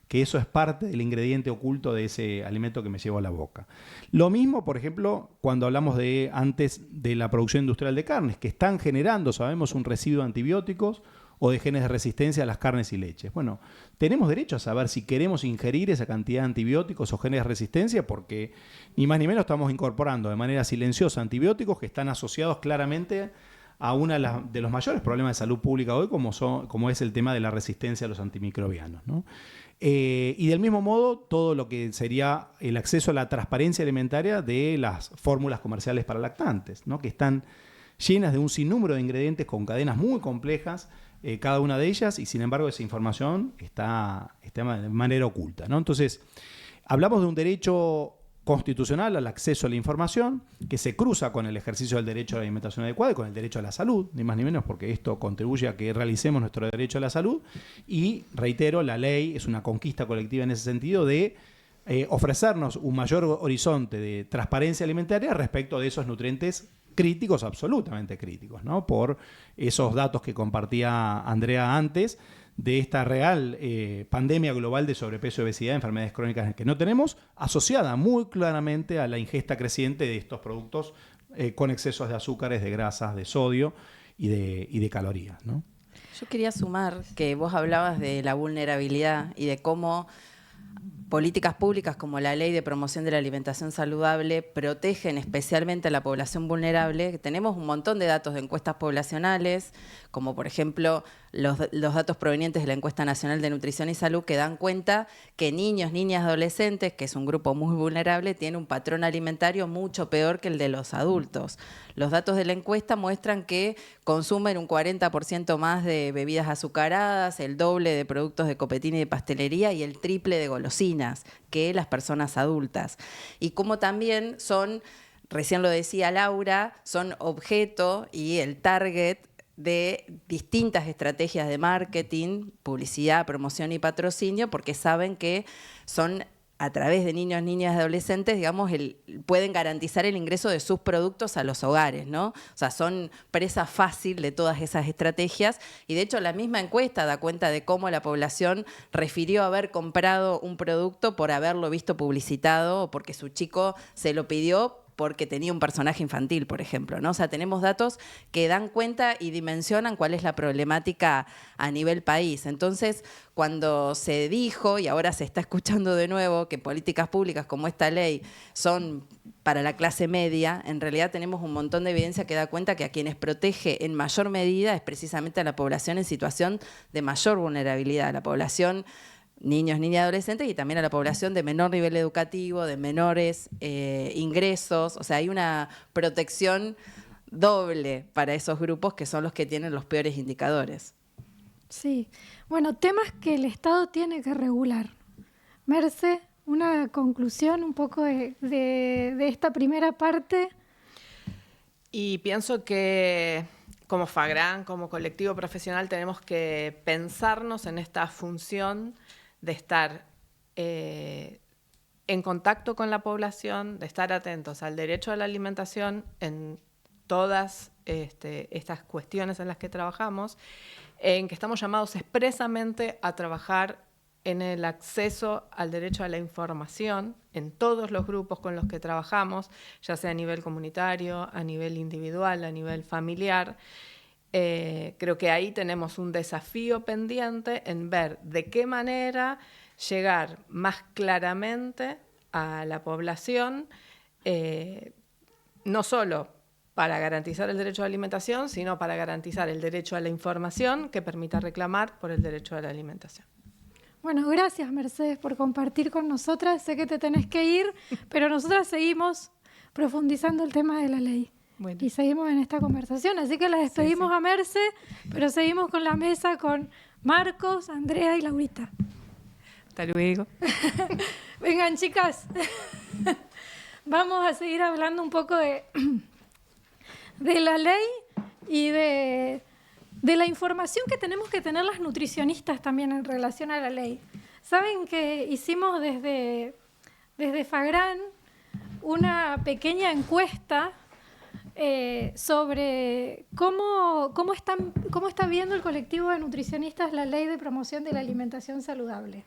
que eso es parte del ingrediente oculto de ese alimento que me llevo a la boca. Lo mismo, por ejemplo, cuando hablamos antes de la producción industrial de carnes, que están generando, sabemos, un residuo de antibióticos o de genes de resistencia a las carnes y leches. Bueno, tenemos derecho a saber si queremos ingerir esa cantidad de antibióticos o genes de resistencia, porque ni más ni menos estamos incorporando de manera silenciosa antibióticos que están asociados claramente a uno de los mayores problemas de salud pública hoy, como es el tema de la resistencia a los antimicrobianos, ¿no? Y del mismo modo, todo lo que sería el acceso a la transparencia alimentaria de las fórmulas comerciales para lactantes, ¿no? Que están llenas de un sinnúmero de ingredientes con cadenas muy complejas, cada una de ellas, y sin embargo esa información está de manera oculta, ¿no? Entonces, hablamos de un derecho constitucional al acceso a la información que se cruza con el ejercicio del derecho a la alimentación adecuada y con el derecho a la salud, ni más ni menos, porque esto contribuye a que realicemos nuestro derecho a la salud. Y reitero, la ley es una conquista colectiva en ese sentido de ofrecernos un mayor horizonte de transparencia alimentaria respecto de esos nutrientes críticos, absolutamente críticos, ¿no? Por esos datos que compartía Andrea antes, de esta real pandemia global de sobrepeso y obesidad, enfermedades crónicas que no tenemos, asociada muy claramente a la ingesta creciente de estos productos con excesos de azúcares, de grasas, de sodio y de calorías, ¿no? Yo quería sumar que vos hablabas de la vulnerabilidad y de cómo políticas públicas como la Ley de Promoción de la Alimentación Saludable protegen especialmente a la población vulnerable. Tenemos un montón de datos de encuestas poblacionales, como por ejemplo los datos provenientes de la Encuesta Nacional de Nutrición y Salud, que dan cuenta que niños, niñas, adolescentes, que es un grupo muy vulnerable, tienen un patrón alimentario mucho peor que el de los adultos. Los datos de la encuesta muestran que consumen un 40% más de bebidas azucaradas, el doble de productos de copetín y de pastelería y el triple de golosinas que las personas adultas. Y como también son, recién lo decía Laura, son objeto y el target de distintas estrategias de marketing, publicidad, promoción y patrocinio, porque saben que son a través de niños, niñas y adolescentes, digamos, pueden garantizar el ingreso de sus productos a los hogares, ¿no? O sea, son presa fácil de todas esas estrategias y de hecho la misma encuesta da cuenta de cómo la población refirió haber comprado un producto por haberlo visto publicitado o porque su chico se lo pidió porque tenía un personaje infantil, por ejemplo, ¿no? O sea, tenemos datos que dan cuenta y dimensionan cuál es la problemática a nivel país. Entonces, cuando se dijo, y ahora se está escuchando de nuevo, que políticas públicas como esta ley son para la clase media, en realidad tenemos un montón de evidencia que da cuenta que a quienes protege en mayor medida es precisamente a la población en situación de mayor vulnerabilidad, a la población niños, niñas y adolescentes y también a la población de menor nivel educativo, de menores ingresos. O sea, hay una protección doble para esos grupos que son los que tienen los peores indicadores. Sí, bueno, temas que el Estado tiene que regular. Merce, una conclusión un poco de esta primera parte. Y pienso que como FAGRAN, como colectivo profesional, tenemos que pensarnos en esta función de estar en contacto con la población, de estar atentos al derecho a la alimentación en todas estas cuestiones en las que trabajamos, en que estamos llamados expresamente a trabajar en el acceso al derecho a la información en todos los grupos con los que trabajamos, ya sea a nivel comunitario, a nivel individual, a nivel familiar. Creo que ahí tenemos un desafío pendiente en ver de qué manera llegar más claramente a la población, no solo para garantizar el derecho a la alimentación, sino para garantizar el derecho a la información que permita reclamar por el derecho a la alimentación. Bueno, gracias Mercedes por compartir con nosotras. Sé que te tenés que ir, pero nosotras seguimos profundizando el tema de la ley. Bueno. Y seguimos en esta conversación. Así que la despedimos a Merce, pero seguimos con la mesa con Marcos, Andrea y Laurita. Hasta luego. Vengan, chicas. Vamos a seguir hablando un poco de la ley y de la información que tenemos que tener las nutricionistas también en relación a la ley. Saben que hicimos desde Fagran una pequeña encuesta sobre cómo está viendo el colectivo de nutricionistas la ley de promoción de la alimentación saludable.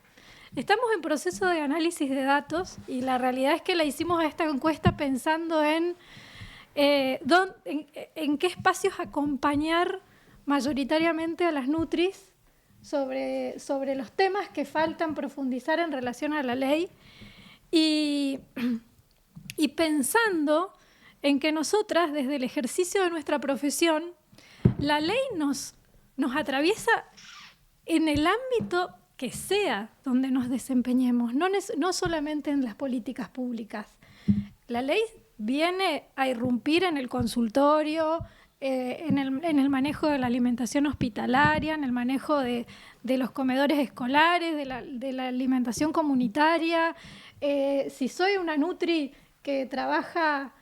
Estamos en proceso de análisis de datos y la realidad es que la hicimos a esta encuesta pensando en qué espacios acompañar mayoritariamente a las nutris sobre los temas que faltan profundizar en relación a la ley y pensando en que nosotras, desde el ejercicio de nuestra profesión, la ley nos atraviesa en el ámbito que sea donde nos desempeñemos, no solamente en las políticas públicas. La ley viene a irrumpir en el consultorio, en el manejo de la alimentación hospitalaria, en el manejo de los comedores escolares, de la alimentación comunitaria. Si soy una nutri que trabaja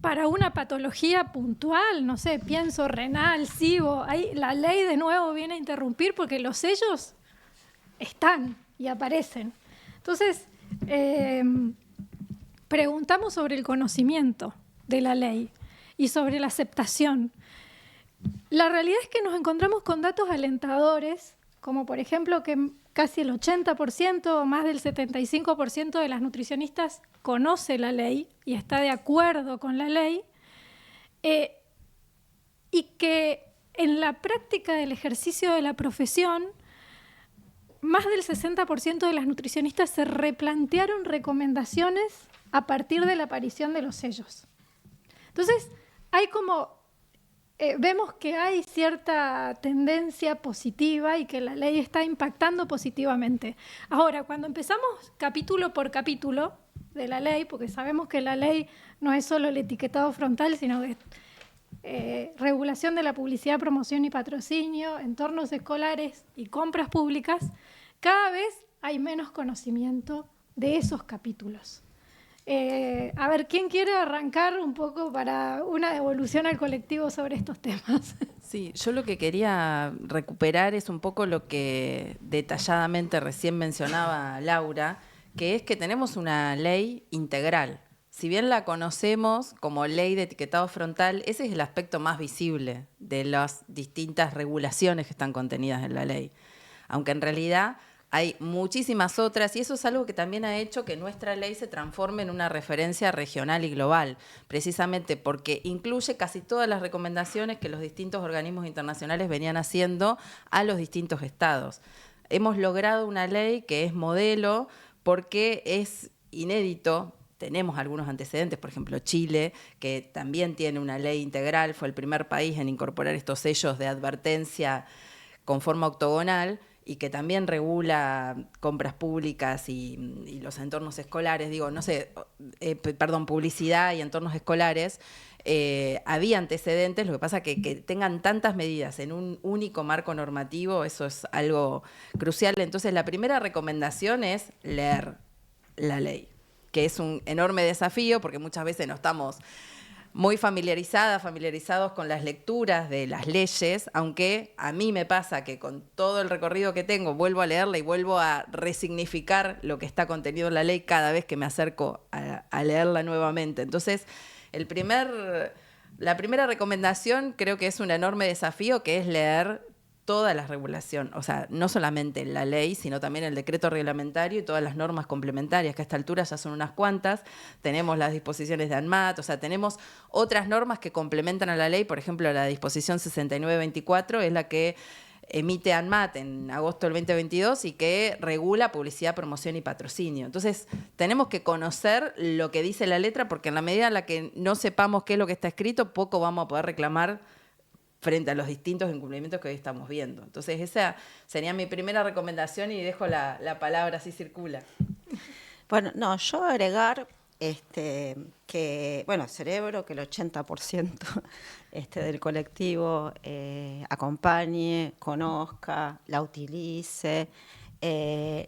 para una patología puntual, no sé, pienso renal, SIBO, ahí la ley de nuevo viene a interrumpir porque los sellos están y aparecen. Entonces, preguntamos sobre el conocimiento de la ley y sobre la aceptación. La realidad es que nos encontramos con datos alentadores, como por ejemplo que casi el 80% o más del 75% de las nutricionistas conoce la ley y está de acuerdo con la ley, y que en la práctica del ejercicio de la profesión, más del 60% de las nutricionistas se replantearon recomendaciones a partir de la aparición de los sellos. Entonces, hay vemos que hay cierta tendencia positiva y que la ley está impactando positivamente. Ahora, cuando empezamos capítulo por capítulo de la ley, porque sabemos que la ley no es solo el etiquetado frontal, sino que es regulación de la publicidad, promoción y patrocinio, entornos escolares y compras públicas, cada vez hay menos conocimiento de esos capítulos. A ver, ¿quién quiere arrancar un poco para una devolución al colectivo sobre estos temas? Sí, yo lo que quería recuperar es un poco lo que detalladamente recién mencionaba Laura, que es que tenemos una ley integral. Si bien la conocemos como ley de etiquetado frontal, ese es el aspecto más visible de las distintas regulaciones que están contenidas en la ley. Aunque en realidad hay muchísimas otras, y eso es algo que también ha hecho que nuestra ley se transforme en una referencia regional y global, precisamente porque incluye casi todas las recomendaciones que los distintos organismos internacionales venían haciendo a los distintos estados. Hemos logrado una ley que es modelo porque es inédito. Tenemos algunos antecedentes, por ejemplo, Chile, que también tiene una ley integral, fue el primer país en incorporar estos sellos de advertencia con forma octogonal, y que también regula compras públicas y los entornos escolares, publicidad y entornos escolares. Había antecedentes, lo que pasa que tengan tantas medidas en un único marco normativo, eso es algo crucial. Entonces, la primera recomendación es leer la ley, que es un enorme desafío porque muchas veces no estamos muy familiarizados con las lecturas de las leyes, aunque a mí me pasa que con todo el recorrido que tengo vuelvo a leerla y vuelvo a resignificar lo que está contenido en la ley cada vez que me acerco a leerla nuevamente. Entonces, la primera recomendación creo que es un enorme desafío, que es leer toda la regulación, o sea, no solamente la ley, sino también el decreto reglamentario y todas las normas complementarias, que a esta altura ya son unas cuantas. Tenemos las disposiciones de ANMAT, o sea, tenemos otras normas que complementan a la ley. Por ejemplo, la disposición 6924 es la que emite ANMAT en agosto del 2022 y que regula publicidad, promoción y patrocinio. Entonces, tenemos que conocer lo que dice la letra, porque en la medida en la que no sepamos qué es lo que está escrito, poco vamos a poder reclamar frente a los distintos incumplimientos que hoy estamos viendo. Entonces, esa sería mi primera recomendación y dejo la palabra, así circula. Bueno, no, yo agregar que, bueno, Cerebro, que el 80% del colectivo acompañe, conozca, la utilice.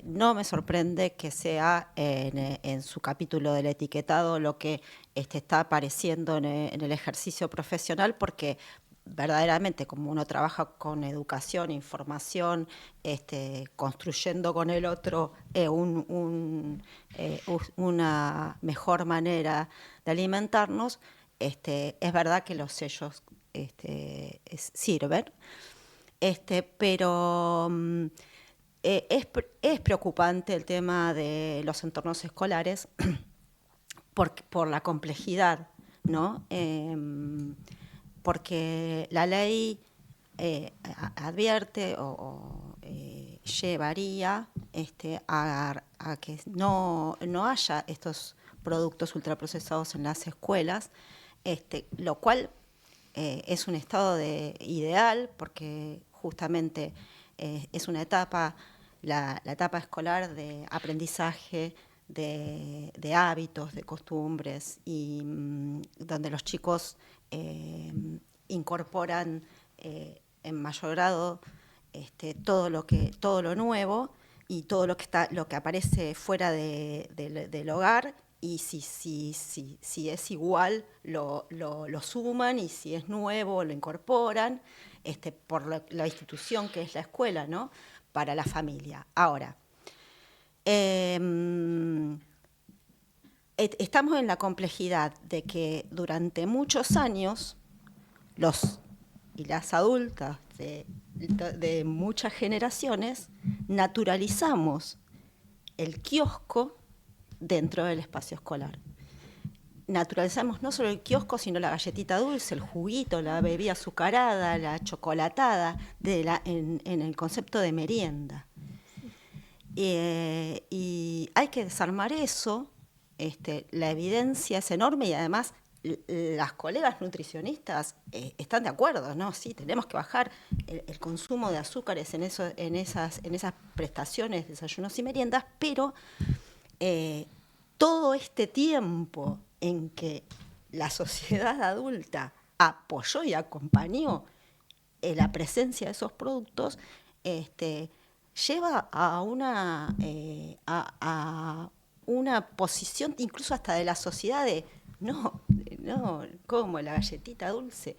No me sorprende que sea en su capítulo del etiquetado lo que está apareciendo en el ejercicio profesional, porque verdaderamente, como uno trabaja con educación, información, construyendo con el otro una mejor manera de alimentarnos, es verdad que los sellos sirven, pero es preocupante el tema de los entornos escolares por la complejidad, ¿no? Porque la ley advierte o llevaría a que no haya estos productos ultraprocesados en las escuelas, lo cual es un estado ideal, porque justamente es una etapa, la etapa escolar de aprendizaje, de hábitos, de costumbres, y donde los chicos incorporan en mayor grado todo lo nuevo y todo lo que aparece fuera del hogar, y si es igual lo suman, y si es nuevo lo incorporan por la institución que es la escuela, ¿no? Para la familia. Ahora, estamos en la complejidad de que durante muchos años los y las adultas de muchas generaciones naturalizamos el kiosco dentro del espacio escolar. Naturalizamos no solo el kiosco, sino la galletita dulce, el juguito, la bebida azucarada, la chocolatada, en el concepto de merienda. Y hay que desarmar eso. La evidencia es enorme, y además las colegas nutricionistas están de acuerdo, ¿no? Sí, tenemos que bajar el consumo de azúcares en esas prestaciones, desayunos y meriendas, pero todo este tiempo en que la sociedad adulta apoyó y acompañó la presencia de esos productos, lleva a una posición incluso hasta de la sociedad de no, como la galletita dulce.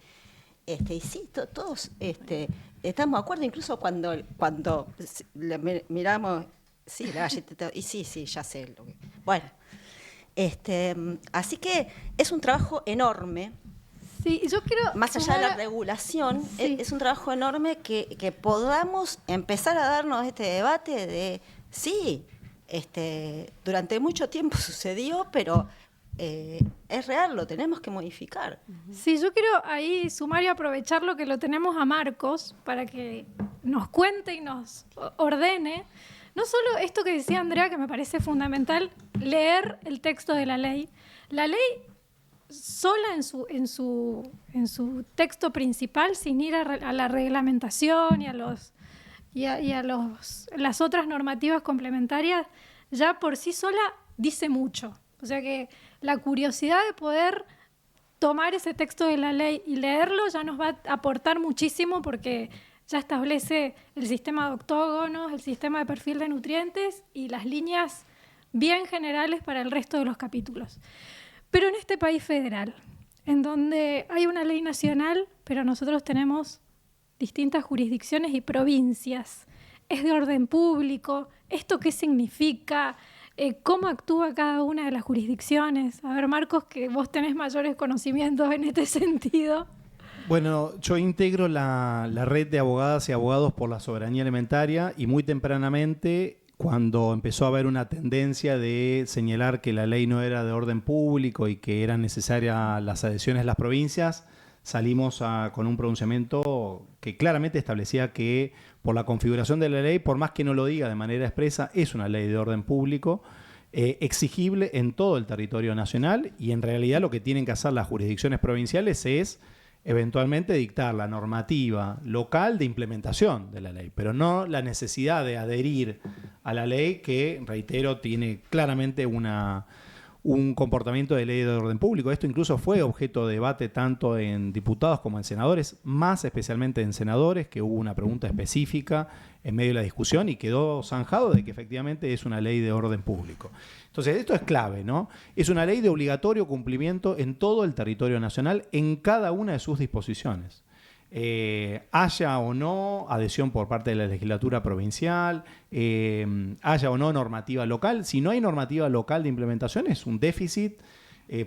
Y sí, todos estamos de acuerdo, incluso cuando miramos, sí, la galletita, y sí, ya sé lo que. Bueno, así que es un trabajo enorme. Sí, yo quiero más allá de la regulación, sí, es un trabajo enorme que podamos empezar a darnos este debate de, sí, durante mucho tiempo sucedió, pero es real, lo tenemos que modificar. Sí, yo quiero ahí sumar y aprovechar lo que lo tenemos a Marcos para que nos cuente y nos ordene. No solo esto que decía Andrea, que me parece fundamental, leer el texto de la ley. La ley sola en su texto principal, sin ir a la reglamentación y a las otras normativas complementarias, ya por sí sola dice mucho. O sea que la curiosidad de poder tomar ese texto de la ley y leerlo ya nos va a aportar muchísimo, porque ya establece el sistema de octógonos, el sistema de perfil de nutrientes y las líneas bien generales para el resto de los capítulos. Pero en este país federal, en donde hay una ley nacional, pero nosotros tenemos distintas jurisdicciones y provincias, es de orden público, ¿esto qué significa? ¿Cómo actúa cada una de las jurisdicciones? A ver, Marcos, que vos tenés mayores conocimientos en este sentido. Bueno, yo integro la red de abogadas y abogados por la soberanía alimentaria, y muy tempranamente, cuando empezó a haber una tendencia de señalar que la ley no era de orden público y que eran necesarias las adhesiones de las provincias, salimos con un pronunciamiento que claramente establecía que por la configuración de la ley, por más que no lo diga de manera expresa, es una ley de orden público, exigible en todo el territorio nacional, y en realidad lo que tienen que hacer las jurisdicciones provinciales es eventualmente dictar la normativa local de implementación de la ley, pero no la necesidad de adherir a la ley que, reitero, tiene claramente un comportamiento de ley de orden público. Esto incluso fue objeto de debate tanto en diputados como en senadores, más especialmente en senadores, que hubo una pregunta específica en medio de la discusión y quedó zanjado de que efectivamente es una ley de orden público. Entonces, esto es clave, ¿no? Es una ley de obligatorio cumplimiento en todo el territorio nacional, en cada una de sus disposiciones. Haya o no adhesión por parte de la legislatura provincial, haya o no normativa local. Si no hay normativa local de implementación, es un déficit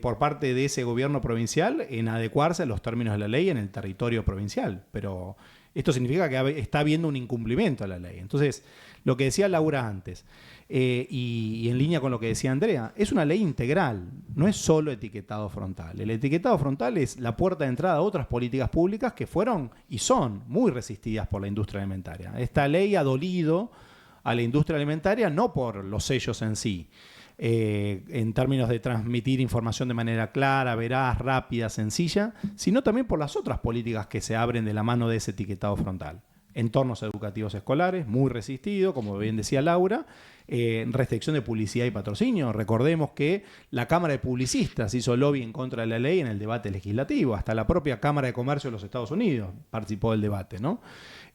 por parte de ese gobierno provincial en adecuarse a los términos de la ley en el territorio provincial. Pero esto significa que está habiendo un incumplimiento de la ley. Entonces, lo que decía Laura antes, y en línea con lo que decía Andrea, es una ley integral, no es solo etiquetado frontal. El etiquetado frontal es la puerta de entrada a otras políticas públicas que fueron y son muy resistidas por la industria alimentaria. Esta ley ha dolido a la industria alimentaria no por los sellos en sí, en términos de transmitir información de manera clara, veraz, rápida, sencilla, sino también por las otras políticas que se abren de la mano de ese etiquetado frontal. Entornos educativos escolares, muy resistido, como bien decía Laura, restricción de publicidad y patrocinio. Recordemos que la Cámara de Publicistas hizo lobby en contra de la ley en el debate legislativo, hasta la propia Cámara de Comercio de los Estados Unidos participó del debate, ¿no?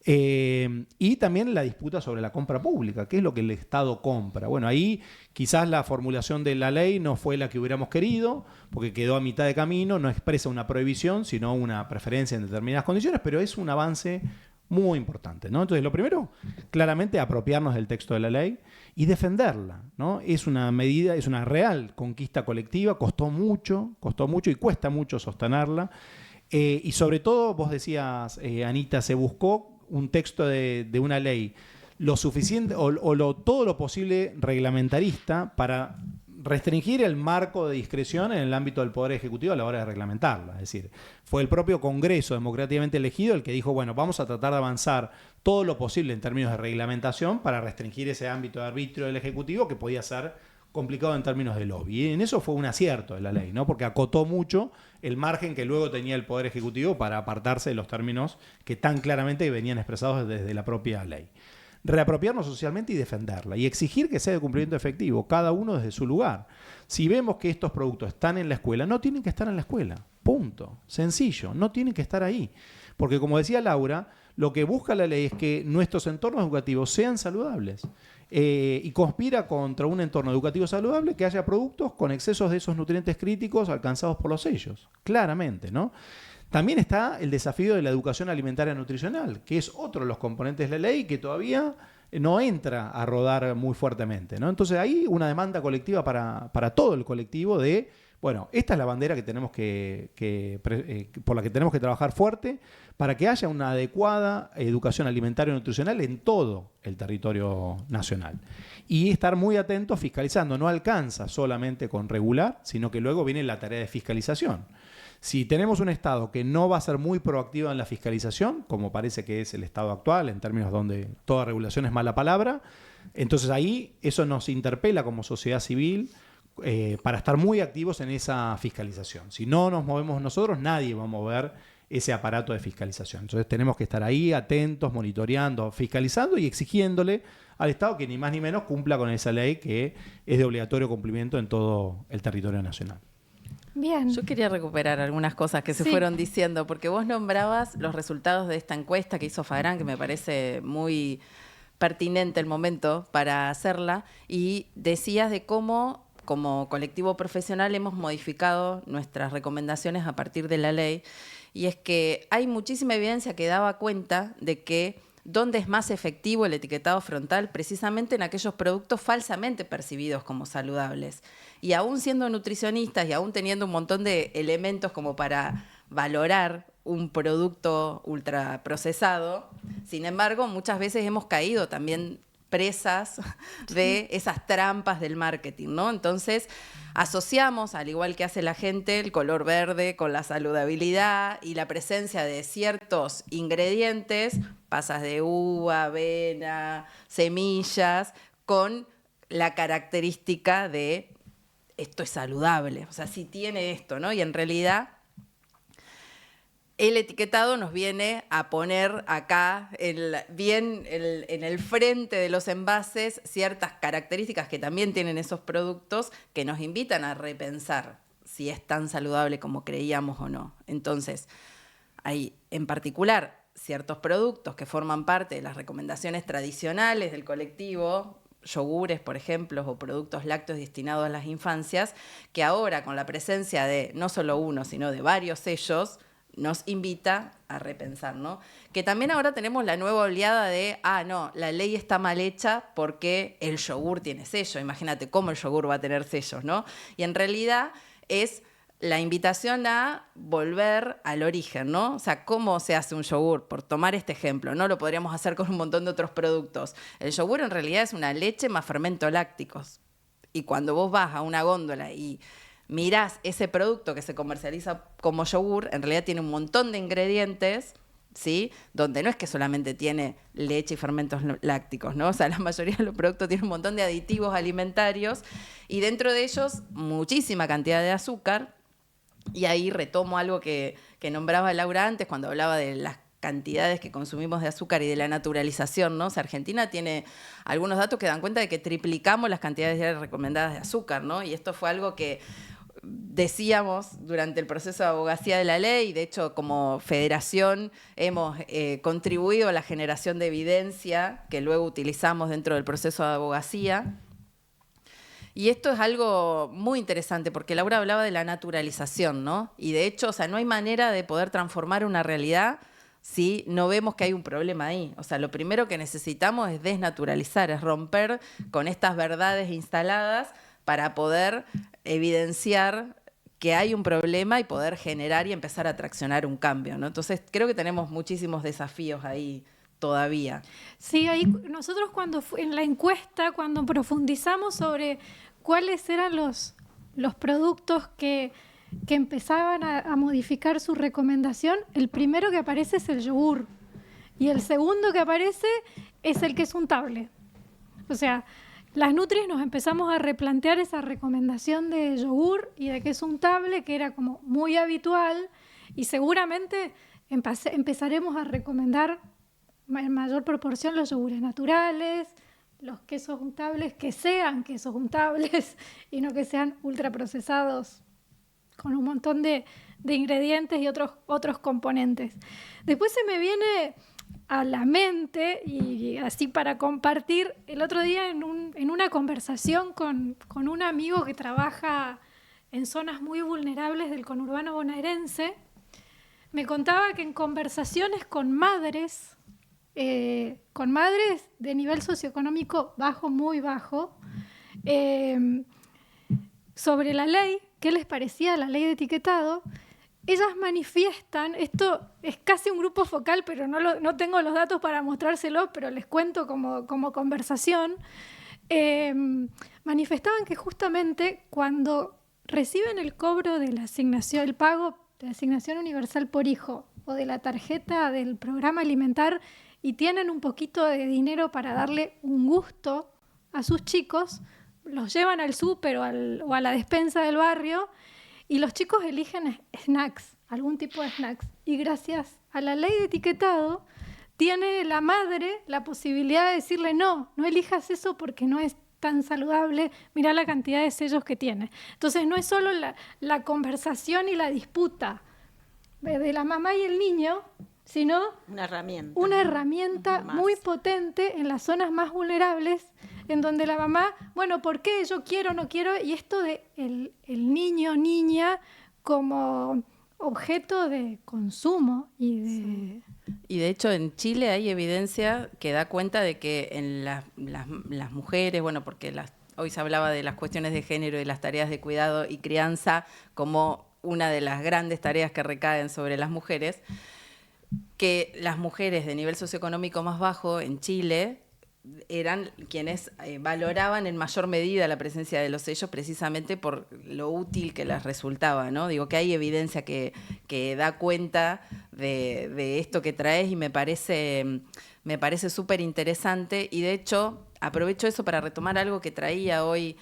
Y también la disputa sobre la compra pública, qué es lo que el Estado compra. Bueno, ahí quizás la formulación de la ley no fue la que hubiéramos querido, porque quedó a mitad de camino, no expresa una prohibición, sino una preferencia en determinadas condiciones, pero es un avance muy importante, ¿no? Entonces, lo primero, claramente apropiarnos del texto de la ley y defenderla, ¿no? Es una medida, es una real conquista colectiva, costó mucho y cuesta mucho sostenerla. Y sobre todo, vos decías, Anita, se buscó un texto de una ley lo suficiente todo lo posible reglamentarista para restringir el marco de discreción en el ámbito del Poder Ejecutivo a la hora de reglamentarla. Es decir, fue el propio Congreso democráticamente elegido el que dijo, bueno, vamos a tratar de avanzar todo lo posible en términos de reglamentación para restringir ese ámbito de arbitrio del Ejecutivo que podía ser complicado en términos de lobby. Y en eso fue un acierto de la ley, ¿no? Porque acotó mucho el margen que luego tenía el Poder Ejecutivo para apartarse de los términos que tan claramente venían expresados desde la propia ley. Reapropiarnos socialmente y defenderla y exigir que sea de cumplimiento efectivo, cada uno desde su lugar. Si vemos que estos productos están en la escuela, no tienen que estar en la escuela. Punto. Sencillo, no tienen que estar ahí. Porque como decía Laura, lo que busca la ley es que nuestros entornos educativos sean saludables y conspira contra un entorno educativo saludable que haya productos con excesos de esos nutrientes críticos alcanzados por los sellos. Claramente, ¿no? También está el desafío de la educación alimentaria nutricional, que es otro de los componentes de la ley que todavía no entra a rodar muy fuertemente, ¿no? Entonces hay una demanda colectiva para todo el colectivo de, bueno, esta es la bandera que tenemos por la que tenemos que trabajar fuerte para que haya una adecuada educación alimentaria y nutricional en todo el territorio nacional. Y estar muy atentos fiscalizando. No alcanza solamente con regular, sino que luego viene la tarea de fiscalización. Si tenemos un Estado que no va a ser muy proactivo en la fiscalización, como parece que es el Estado actual, en términos donde toda regulación es mala palabra, entonces ahí eso nos interpela como sociedad civil para estar muy activos en esa fiscalización. Si no nos movemos nosotros, nadie va a mover ese aparato de fiscalización. Entonces tenemos que estar ahí atentos, monitoreando, fiscalizando y exigiéndole al Estado que ni más ni menos cumpla con esa ley que es de obligatorio cumplimiento en todo el territorio nacional. Bien. Yo quería recuperar algunas cosas que se fueron diciendo, porque vos nombrabas los resultados de esta encuesta que hizo Fagrán, que me parece muy pertinente el momento para hacerla, y decías de cómo, como colectivo profesional, hemos modificado nuestras recomendaciones a partir de la ley, y es que hay muchísima evidencia que daba cuenta de que dónde es más efectivo el etiquetado frontal, precisamente en aquellos productos falsamente percibidos como saludables. Y aún siendo nutricionistas y aún teniendo un montón de elementos como para valorar un producto ultraprocesado, sin embargo, muchas veces hemos caído también presas de esas trampas del marketing, ¿no? Entonces, asociamos, al igual que hace la gente, el color verde con la saludabilidad y la presencia de ciertos ingredientes, pasas de uva, avena, semillas, con la característica de esto es saludable, o sea, sí tiene esto, ¿no? Y en realidad el etiquetado nos viene a poner acá en el frente de los envases ciertas características que también tienen esos productos que nos invitan a repensar si es tan saludable como creíamos o no. Entonces, hay en particular ciertos productos que forman parte de las recomendaciones tradicionales del colectivo, yogures, por ejemplo, o productos lácteos destinados a las infancias, que ahora con la presencia de no solo uno, sino de varios sellos, nos invita a repensar, ¿no? Que también ahora tenemos la nueva oleada de, no, la ley está mal hecha porque el yogur tiene sello. Imagínate cómo el yogur va a tener sellos, ¿no? Y en realidad es la invitación a volver al origen, ¿no? O sea, ¿cómo se hace un yogur? Por tomar este ejemplo, ¿no? Lo podríamos hacer con un montón de otros productos. El yogur en realidad es una leche más fermentos lácticos. Y cuando vos vas a una góndola y mirás ese producto que se comercializa como yogur, en realidad tiene un montón de ingredientes, ¿sí? Donde no es que solamente tiene leche y fermentos lácticos, ¿no? O sea, la mayoría de los productos tienen un montón de aditivos alimentarios y dentro de ellos muchísima cantidad de azúcar. Y ahí retomo algo que nombraba Laura antes cuando hablaba de las cantidades que consumimos de azúcar y de la naturalización, ¿no? O sea, Argentina tiene algunos datos que dan cuenta de que triplicamos las cantidades diarias recomendadas de azúcar, ¿no? Y esto fue algo que decíamos durante el proceso de abogacía de la ley. De hecho, como federación hemos contribuido a la generación de evidencia que luego utilizamos dentro del proceso de abogacía. Y esto es algo muy interesante porque Laura hablaba de la naturalización, ¿no? Y de hecho, o sea, no hay manera de poder transformar una realidad si no vemos que hay un problema ahí. O sea, lo primero que necesitamos es desnaturalizar, es romper con estas verdades instaladas para poder evidenciar que hay un problema y poder generar y empezar a traccionar un cambio, ¿no? Entonces, creo que tenemos muchísimos desafíos ahí todavía. Sí, ahí nosotros en la encuesta, cuando profundizamos sobre cuáles eran los productos que empezaban a modificar su recomendación, el primero que aparece es el yogur y el segundo que aparece es el que es untable. O sea, las Nutris nos empezamos a replantear esa recomendación de yogur y de que es untable, que era como muy habitual, y seguramente empezaremos a recomendar en mayor proporción los yogures naturales, los quesos untables, que sean quesos untables y no que sean ultraprocesados con un montón de ingredientes y otros componentes. Después se me viene a la mente, y así para compartir, el otro día en una conversación con un amigo que trabaja en zonas muy vulnerables del conurbano bonaerense, me contaba que en conversaciones con madres de nivel socioeconómico bajo, muy bajo, sobre la ley, qué les parecía la ley de etiquetado, ellas manifiestan, esto es casi un grupo focal, pero no tengo los datos para mostrárselos, pero les cuento como conversación, manifestaban que justamente cuando reciben el cobro de la asignación, el pago de la asignación universal por hijo o de la tarjeta del programa alimentar y tienen un poquito de dinero para darle un gusto a sus chicos, los llevan al súper o a la despensa del barrio y los chicos eligen snacks, algún tipo de snacks. Y gracias a la ley de etiquetado, tiene la madre la posibilidad de decirle no elijas eso porque no es tan saludable, mirá la cantidad de sellos que tiene. Entonces no es solo la conversación y la disputa de la mamá y el niño, sino una herramienta muy potente en las zonas más vulnerables, en donde la mamá, bueno, ¿por qué? Yo quiero, no quiero, y esto de el niño, niña, como objeto de consumo y de... Sí. Y de hecho en Chile hay evidencia que da cuenta de que en las mujeres, bueno, porque hoy se hablaba de las cuestiones de género y las tareas de cuidado y crianza como una de las grandes tareas que recaen sobre las mujeres, que las mujeres de nivel socioeconómico más bajo en Chile eran quienes valoraban en mayor medida la presencia de los sellos precisamente por lo útil que les resultaba, ¿no? Digo que hay evidencia que da cuenta de esto que traes y me parece súper interesante, y de hecho aprovecho eso para retomar algo que traía hoy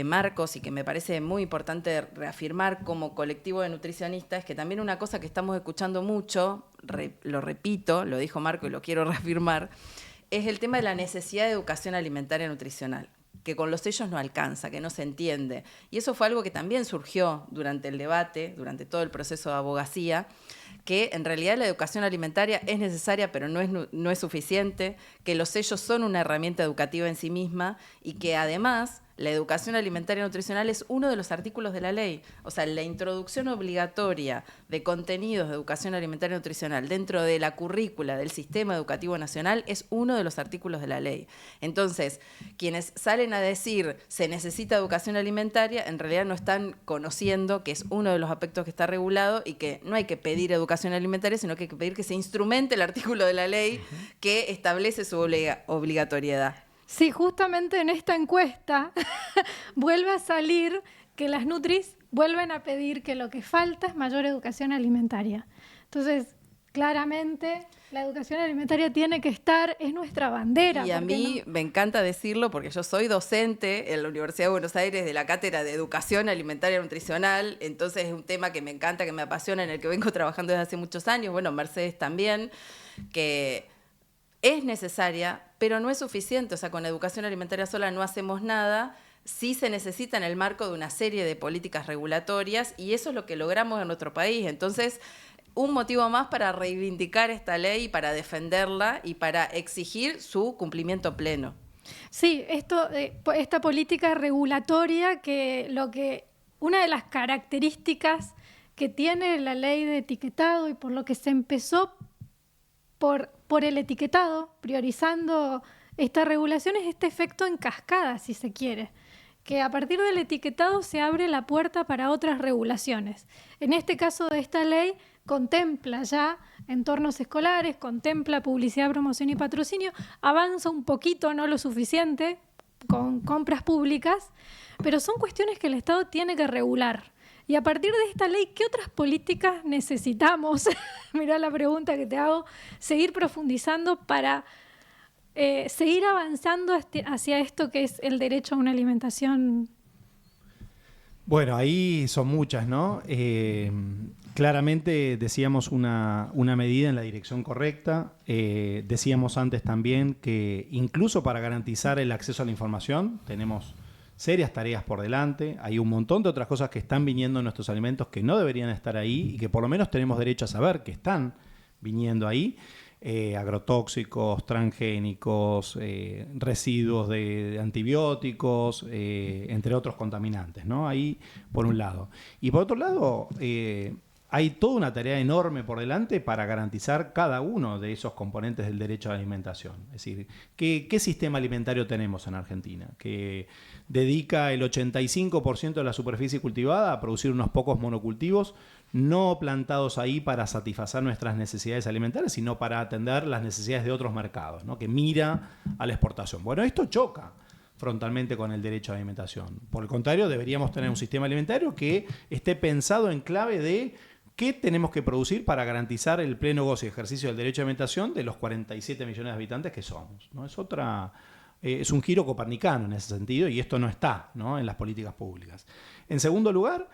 Marcos y que me parece muy importante reafirmar como colectivo de nutricionistas, que también una cosa que estamos escuchando mucho, lo repito, lo dijo Marco y lo quiero reafirmar, es el tema de la necesidad de educación alimentaria y nutricional, que con los sellos no alcanza, que no se entiende. Y eso fue algo que también surgió durante el debate, durante todo el proceso de abogacía, que en realidad la educación alimentaria es necesaria, pero no es suficiente, que los sellos son una herramienta educativa en sí misma y que además la educación alimentaria y nutricional es uno de los artículos de la ley. O sea, la introducción obligatoria de contenidos de educación alimentaria y nutricional dentro de la currícula del Sistema Educativo Nacional es uno de los artículos de la ley. Entonces, quienes salen a decir se necesita educación alimentaria, en realidad no están conociendo que es uno de los aspectos que está regulado y que no hay que pedir educación alimentaria, sino que hay que pedir que se instrumente el artículo de la ley que establece su obligatoriedad. Sí, justamente en esta encuesta vuelve a salir que las nutris vuelven a pedir que lo que falta es mayor educación alimentaria. Entonces, claramente, la educación alimentaria tiene que estar, es nuestra bandera. Y a mí me encanta decirlo porque yo soy docente en la Universidad de Buenos Aires de la Cátedra de Educación Alimentaria y Nutricional, entonces es un tema que me encanta, que me apasiona, en el que vengo trabajando desde hace muchos años, bueno, Mercedes también, que es necesaria, pero no es suficiente. O sea, con educación alimentaria sola no hacemos nada. Sí se necesita en el marco de una serie de políticas regulatorias y eso es lo que logramos en nuestro país. Entonces, un motivo más para reivindicar esta ley, para defenderla y para exigir su cumplimiento pleno. Sí, esta política regulatoria una de las características que tiene la ley de etiquetado y por lo que se empezó por el etiquetado, priorizando esta regulación, es este efecto en cascada, si se quiere, que a partir del etiquetado se abre la puerta para otras regulaciones. En este caso de esta ley contempla ya entornos escolares, contempla publicidad, promoción y patrocinio, avanza un poquito, no lo suficiente, con compras públicas, pero son cuestiones que el Estado tiene que regular. Y a partir de esta ley, ¿qué otras políticas necesitamos? Mirá la pregunta que te hago. Seguir profundizando para seguir avanzando hacia esto que es el derecho a una alimentación. Bueno, ahí son muchas, ¿no? Claramente decíamos una medida en la dirección correcta. Decíamos antes también que incluso para garantizar el acceso a la información tenemos serias tareas por delante. Hay un montón de otras cosas que están viniendo en nuestros alimentos que no deberían estar ahí y que por lo menos tenemos derecho a saber que están viniendo ahí. Agrotóxicos, transgénicos, residuos de antibióticos, entre otros contaminantes, ¿no? Ahí por un lado. Y por otro lado, hay toda una tarea enorme por delante para garantizar cada uno de esos componentes del derecho a la alimentación. Es decir, ¿qué sistema alimentario tenemos en Argentina? Que dedica el 85% de la superficie cultivada a producir unos pocos monocultivos, no plantados ahí para satisfacer nuestras necesidades alimentarias, sino para atender las necesidades de otros mercados, ¿no? Que mira a la exportación. Bueno, esto choca frontalmente con el derecho a la alimentación. Por el contrario, deberíamos tener un sistema alimentario que esté pensado en clave de qué tenemos que producir para garantizar el pleno goce y ejercicio del derecho a la alimentación de los 47 millones de habitantes que somos, ¿no? Es un giro copernicano en ese sentido y esto no está, ¿no?, en las políticas públicas. En segundo lugar,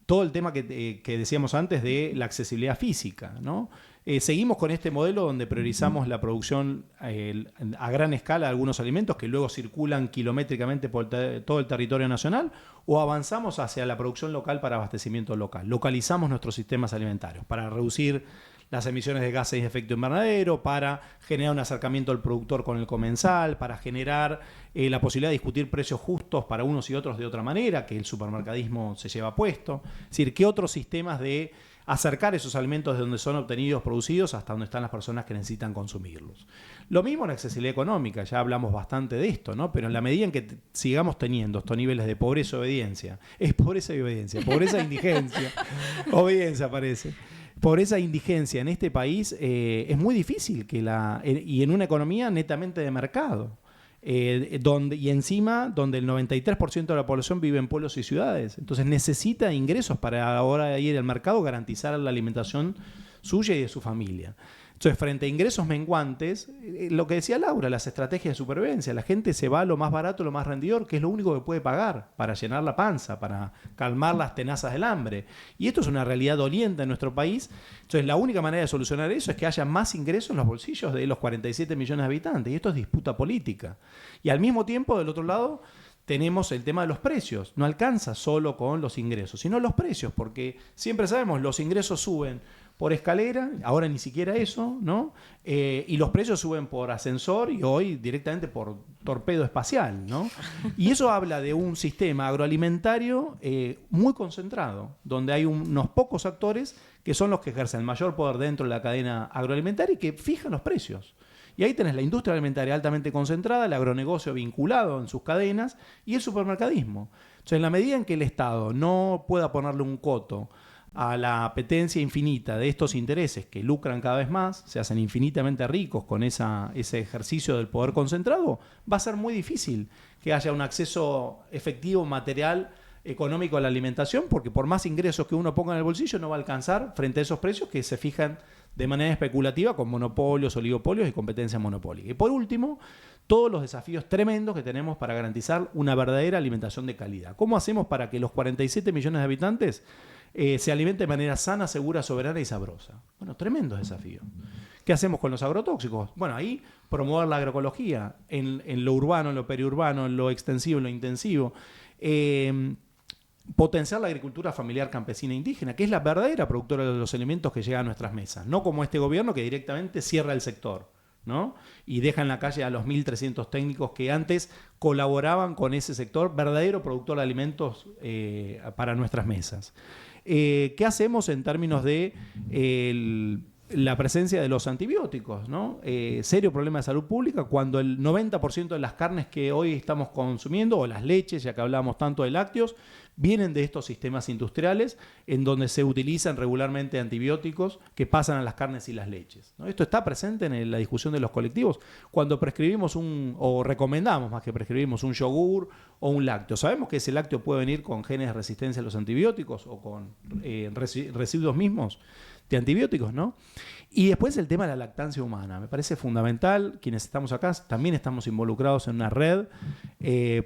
todo el tema que decíamos antes de la accesibilidad física, ¿no? Seguimos con este modelo donde priorizamos la producción a gran escala de algunos alimentos que luego circulan kilométricamente por todo el territorio nacional, o avanzamos hacia la producción local para abastecimiento local. Localizamos nuestros sistemas alimentarios para reducir las emisiones de gases de efecto invernadero, para generar un acercamiento al productor con el comensal, para generar la posibilidad de discutir precios justos para unos y otros de otra manera, que el supermercadismo se lleva puesto. Es decir, ¿qué otros sistemas de acercar esos alimentos de donde son obtenidos, producidos, hasta donde están las personas que necesitan consumirlos? Lo mismo en la accesibilidad económica, ya hablamos bastante de esto, ¿no? Pero en la medida en que sigamos teniendo estos niveles de pobreza y obediencia, es pobreza y obediencia, pobreza e indigencia, obediencia parece. por esa indigencia en este país es muy difícil y en una economía netamente de mercado. Y encima donde el 93% de la población vive en pueblos y ciudades. Entonces necesita ingresos para ahora ir al mercado garantizar la alimentación suya y de su familia. Entonces, frente a ingresos menguantes, lo que decía Laura, las estrategias de supervivencia, la gente se va a lo más barato, lo más rendidor, que es lo único que puede pagar para llenar la panza, para calmar las tenazas del hambre. Y esto es una realidad doliente en nuestro país. Entonces, la única manera de solucionar eso es que haya más ingresos en los bolsillos de los 47 millones de habitantes. Y esto es disputa política. Y al mismo tiempo, del otro lado, tenemos el tema de los precios. No alcanza solo con los ingresos, sino los precios, porque siempre sabemos, los ingresos suben por escalera, ahora ni siquiera eso, ¿no? Y los precios suben por ascensor y hoy directamente por torpedo espacial, ¿no? Y eso habla de un sistema agroalimentario muy concentrado, donde hay unos pocos actores que son los que ejercen el mayor poder dentro de la cadena agroalimentaria y que fijan los precios. Y ahí tenés la industria alimentaria altamente concentrada, el agronegocio vinculado en sus cadenas y el supermercadismo. Entonces, en la medida en que el Estado no pueda ponerle un coto a la apetencia infinita de estos intereses que lucran cada vez más, se hacen infinitamente ricos con ese ejercicio del poder concentrado, va a ser muy difícil que haya un acceso efectivo, material, económico a la alimentación, porque por más ingresos que uno ponga en el bolsillo no va a alcanzar frente a esos precios que se fijan de manera especulativa con monopolios, oligopolios y competencia monopólica. Y por último, todos los desafíos tremendos que tenemos para garantizar una verdadera alimentación de calidad. ¿Cómo hacemos para que los 47 millones de habitantes se alimenten de manera sana, segura, soberana y sabrosa? Bueno, tremendos desafíos. ¿Qué hacemos con los agrotóxicos? Bueno, ahí promover la agroecología en lo urbano, en lo periurbano, en lo extensivo, en lo intensivo. Potenciar la agricultura familiar campesina indígena, que es la verdadera productora de los alimentos que llegan a nuestras mesas, no como este gobierno que directamente cierra el sector, ¿no? Y deja en la calle a los 1.300 técnicos que antes colaboraban con ese sector, verdadero productor de alimentos para nuestras mesas. ¿Qué hacemos en términos de la presencia de los antibióticos, ¿no? Serio problema de salud pública cuando el 90% de las carnes que hoy estamos consumiendo, o las leches, ya que hablábamos tanto de lácteos, vienen de estos sistemas industriales en donde se utilizan regularmente antibióticos que pasan a las carnes y las leches, ¿no? Esto está presente en la discusión de los colectivos cuando prescribimos o recomendamos más que prescribimos un yogur o un lácteo. Sabemos que ese lácteo puede venir con genes de resistencia a los antibióticos o con residuos mismos de antibióticos, ¿no? Y después el tema de la lactancia humana. Me parece fundamental. Quienes estamos acá también estamos involucrados en una red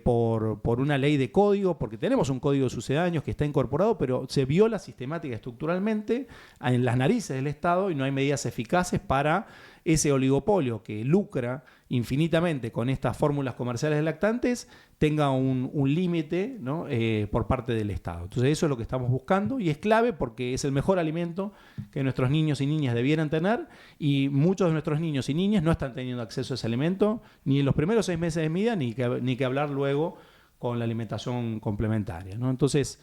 por una ley de código, porque tenemos un código de sucedáneos que está incorporado, pero se viola sistemática y estructuralmente en las narices del Estado y no hay medidas eficaces para ese oligopolio que lucra infinitamente con estas fórmulas comerciales de lactantes tenga un límite, ¿no? Por parte del Estado. Entonces eso es lo que estamos buscando y es clave porque es el mejor alimento que nuestros niños y niñas debieran tener y muchos de nuestros niños y niñas no están teniendo acceso a ese alimento ni en los primeros 6 meses de vida ni que hablar luego con la alimentación complementaria, ¿no? Entonces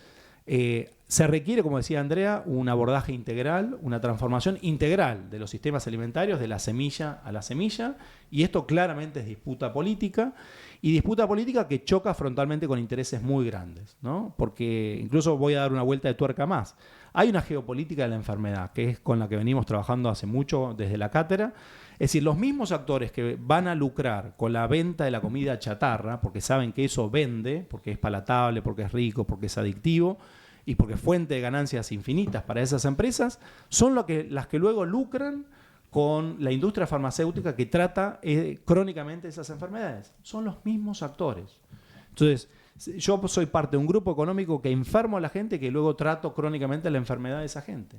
se requiere, como decía Andrea, un abordaje integral, una transformación integral de los sistemas alimentarios de la semilla a la semilla, y esto claramente es disputa política, y disputa política que choca frontalmente con intereses muy grandes, ¿no? Porque incluso voy a dar una vuelta de tuerca más. Hay una geopolítica de la enfermedad, que es con la que venimos trabajando hace mucho desde la cátedra. Es decir, los mismos actores que van a lucrar con la venta de la comida chatarra, porque saben que eso vende, porque es palatable, porque es rico, porque es adictivo, y porque es fuente de ganancias infinitas para esas empresas, son las que luego lucran con la industria farmacéutica que trata crónicamente esas enfermedades. Son los mismos actores. Entonces, yo soy parte de un grupo económico que enfermo a la gente que luego trato crónicamente la enfermedad de esa gente.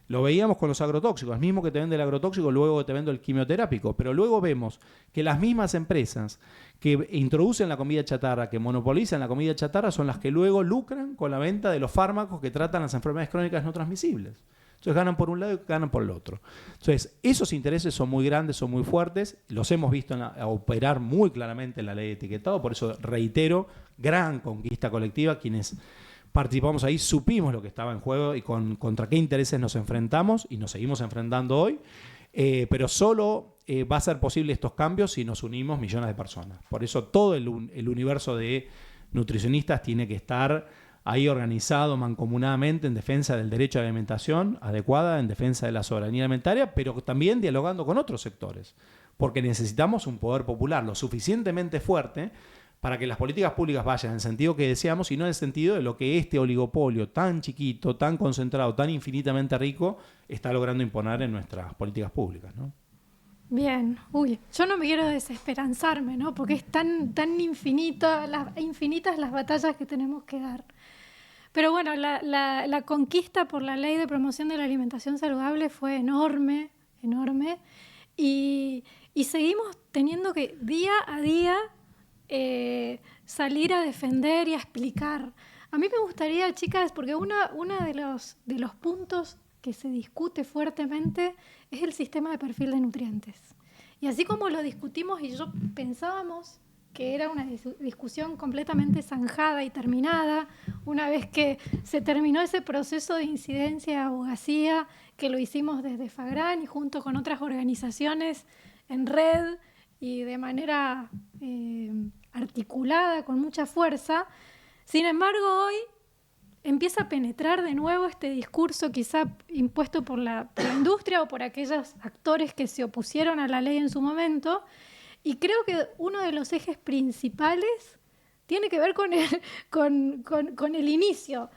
Lo veíamos con los agrotóxicos, el mismo que te vende el agrotóxico, luego te vende el quimioterápico, pero luego vemos que las mismas empresas que introducen la comida chatarra, que monopolizan la comida chatarra, son las que luego lucran con la venta de los fármacos que tratan las enfermedades crónicas no transmisibles. Entonces ganan por un lado y ganan por el otro. Entonces esos intereses son muy grandes, son muy fuertes, los hemos visto operar muy claramente en la ley de etiquetado, por eso reitero, gran conquista colectiva, quienes participamos ahí, supimos lo que estaba en juego y contra qué intereses nos enfrentamos y nos seguimos enfrentando hoy, pero solo va a ser posible estos cambios si nos unimos millones de personas. Por eso todo el universo de nutricionistas tiene que estar ahí organizado mancomunadamente en defensa del derecho a la alimentación adecuada, en defensa de la soberanía alimentaria, pero también dialogando con otros sectores, porque necesitamos un poder popular lo suficientemente fuerte para que las políticas públicas vayan en el sentido que deseamos y no en el sentido de lo que este oligopolio tan chiquito, tan concentrado, tan infinitamente rico está logrando imponer en nuestras políticas públicas, ¿no? Bien, yo no me quiero desesperanzarme, ¿no? Porque es tan infinitas las batallas que tenemos que dar. Pero bueno, la conquista por la ley de promoción de la alimentación saludable fue enorme, enorme, y seguimos teniendo que día a día salir a defender y a explicar. A mí me gustaría, chicas, porque uno de los puntos que se discute fuertemente es el sistema de perfil de nutrientes. Y así como lo discutimos y yo pensábamos que era una discusión completamente zanjada y terminada, una vez que se terminó ese proceso de incidencia y abogacía, que lo hicimos desde FAGRAN y junto con otras organizaciones en red y de manera articulada, con mucha fuerza. Sin embargo, hoy empieza a penetrar de nuevo este discurso quizá impuesto por la industria o por aquellos actores que se opusieron a la ley en su momento, y creo que uno de los ejes principales tiene que ver con el inicio.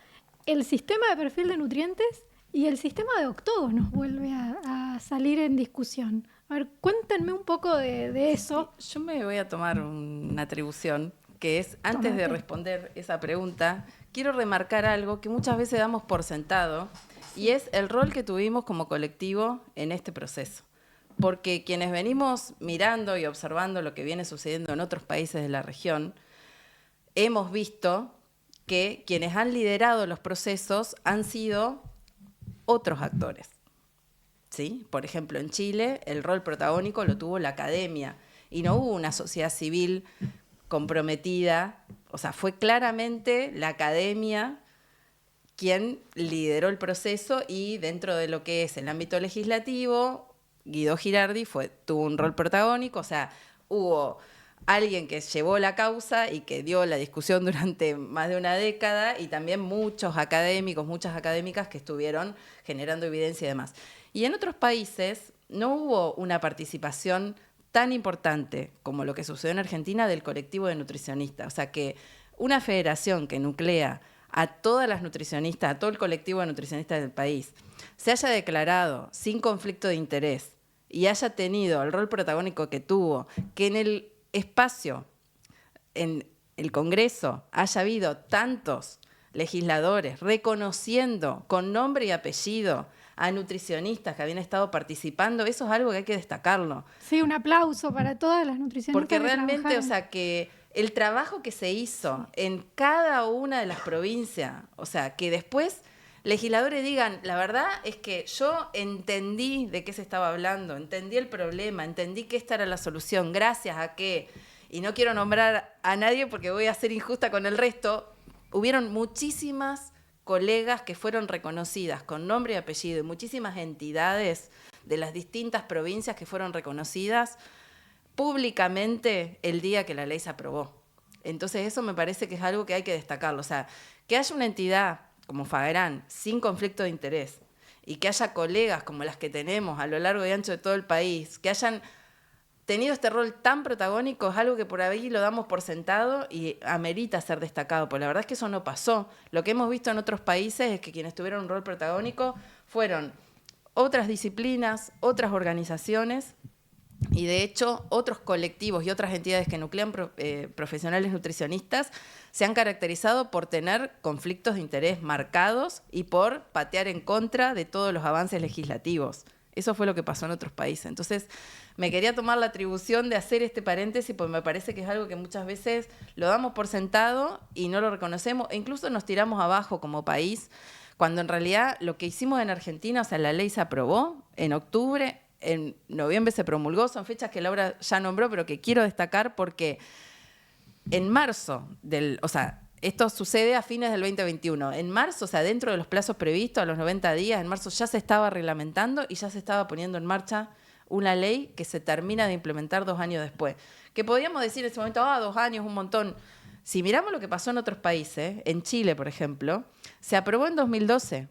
El sistema de perfil de nutrientes y el sistema de octógonos vuelve a salir en discusión. A ver, cuéntenme un poco de eso. Yo me voy a tomar una atribución, que es, antes de responder esa pregunta, quiero remarcar algo que muchas veces damos por sentado, y es el rol que tuvimos como colectivo en este proceso. Porque quienes venimos mirando y observando lo que viene sucediendo en otros países de la región, hemos visto que quienes han liderado los procesos han sido otros actores. ¿Sí? Por ejemplo, en Chile el rol protagónico lo tuvo la academia y no hubo una sociedad civil comprometida, o sea, fue claramente la academia quien lideró el proceso, y dentro de lo que es el ámbito legislativo, Guido Girardi tuvo un rol protagónico, o sea, hubo alguien que llevó la causa y que dio la discusión durante más de una década, y también muchos académicos, muchas académicas que estuvieron generando evidencia y demás. Y en otros países no hubo una participación tan importante como lo que sucedió en Argentina del colectivo de nutricionistas. O sea, que una federación que nuclea a todas las nutricionistas, a todo el colectivo de nutricionistas del país, se haya declarado sin conflicto de interés y haya tenido el rol protagónico que tuvo, que en el espacio, en el Congreso, haya habido tantos legisladores reconociendo con nombre y apellido a nutricionistas que habían estado participando, eso es algo que hay que destacarlo. Sí, un aplauso para todas las nutricionistas. Porque realmente, o sea, que el trabajo que se hizo en cada una de las provincias, o sea, que después legisladores digan, la verdad es que yo entendí de qué se estaba hablando, entendí el problema, entendí que esta era la solución, gracias a que, y no quiero nombrar a nadie porque voy a ser injusta con el resto, hubieron muchísimas colegas que fueron reconocidas con nombre y apellido, y muchísimas entidades de las distintas provincias que fueron reconocidas públicamente el día que la ley se aprobó. Entonces eso me parece que es algo que hay que destacarlo. O sea, que haya una entidad como FAGRAN sin conflicto de interés y que haya colegas como las que tenemos a lo largo y ancho de todo el país, que hayan tenido este rol tan protagónico, es algo que por ahí lo damos por sentado y amerita ser destacado, porque la verdad es que eso no pasó. Lo que hemos visto en otros países es que quienes tuvieron un rol protagónico fueron otras disciplinas, otras organizaciones, y de hecho otros colectivos y otras entidades que nuclean profesionales nutricionistas se han caracterizado por tener conflictos de interés marcados y por patear en contra de todos los avances legislativos. Eso fue lo que pasó en otros países. Entonces, me quería tomar la atribución de hacer este paréntesis porque me parece que es algo que muchas veces lo damos por sentado y no lo reconocemos, e incluso nos tiramos abajo como país, cuando en realidad lo que hicimos en Argentina, o sea, la ley se aprobó en octubre, en noviembre se promulgó, son fechas que Laura ya nombró, pero que quiero destacar porque en marzo o sea, esto sucede a fines del 2021. En marzo, o sea, dentro de los plazos previstos, a los 90 días, en marzo ya se estaba reglamentando y ya se estaba poniendo en marcha una ley que se termina de implementar 2 años después. Que podríamos decir en ese momento, 2 años, un montón. Si miramos lo que pasó en otros países, en Chile, por ejemplo, se aprobó en 2012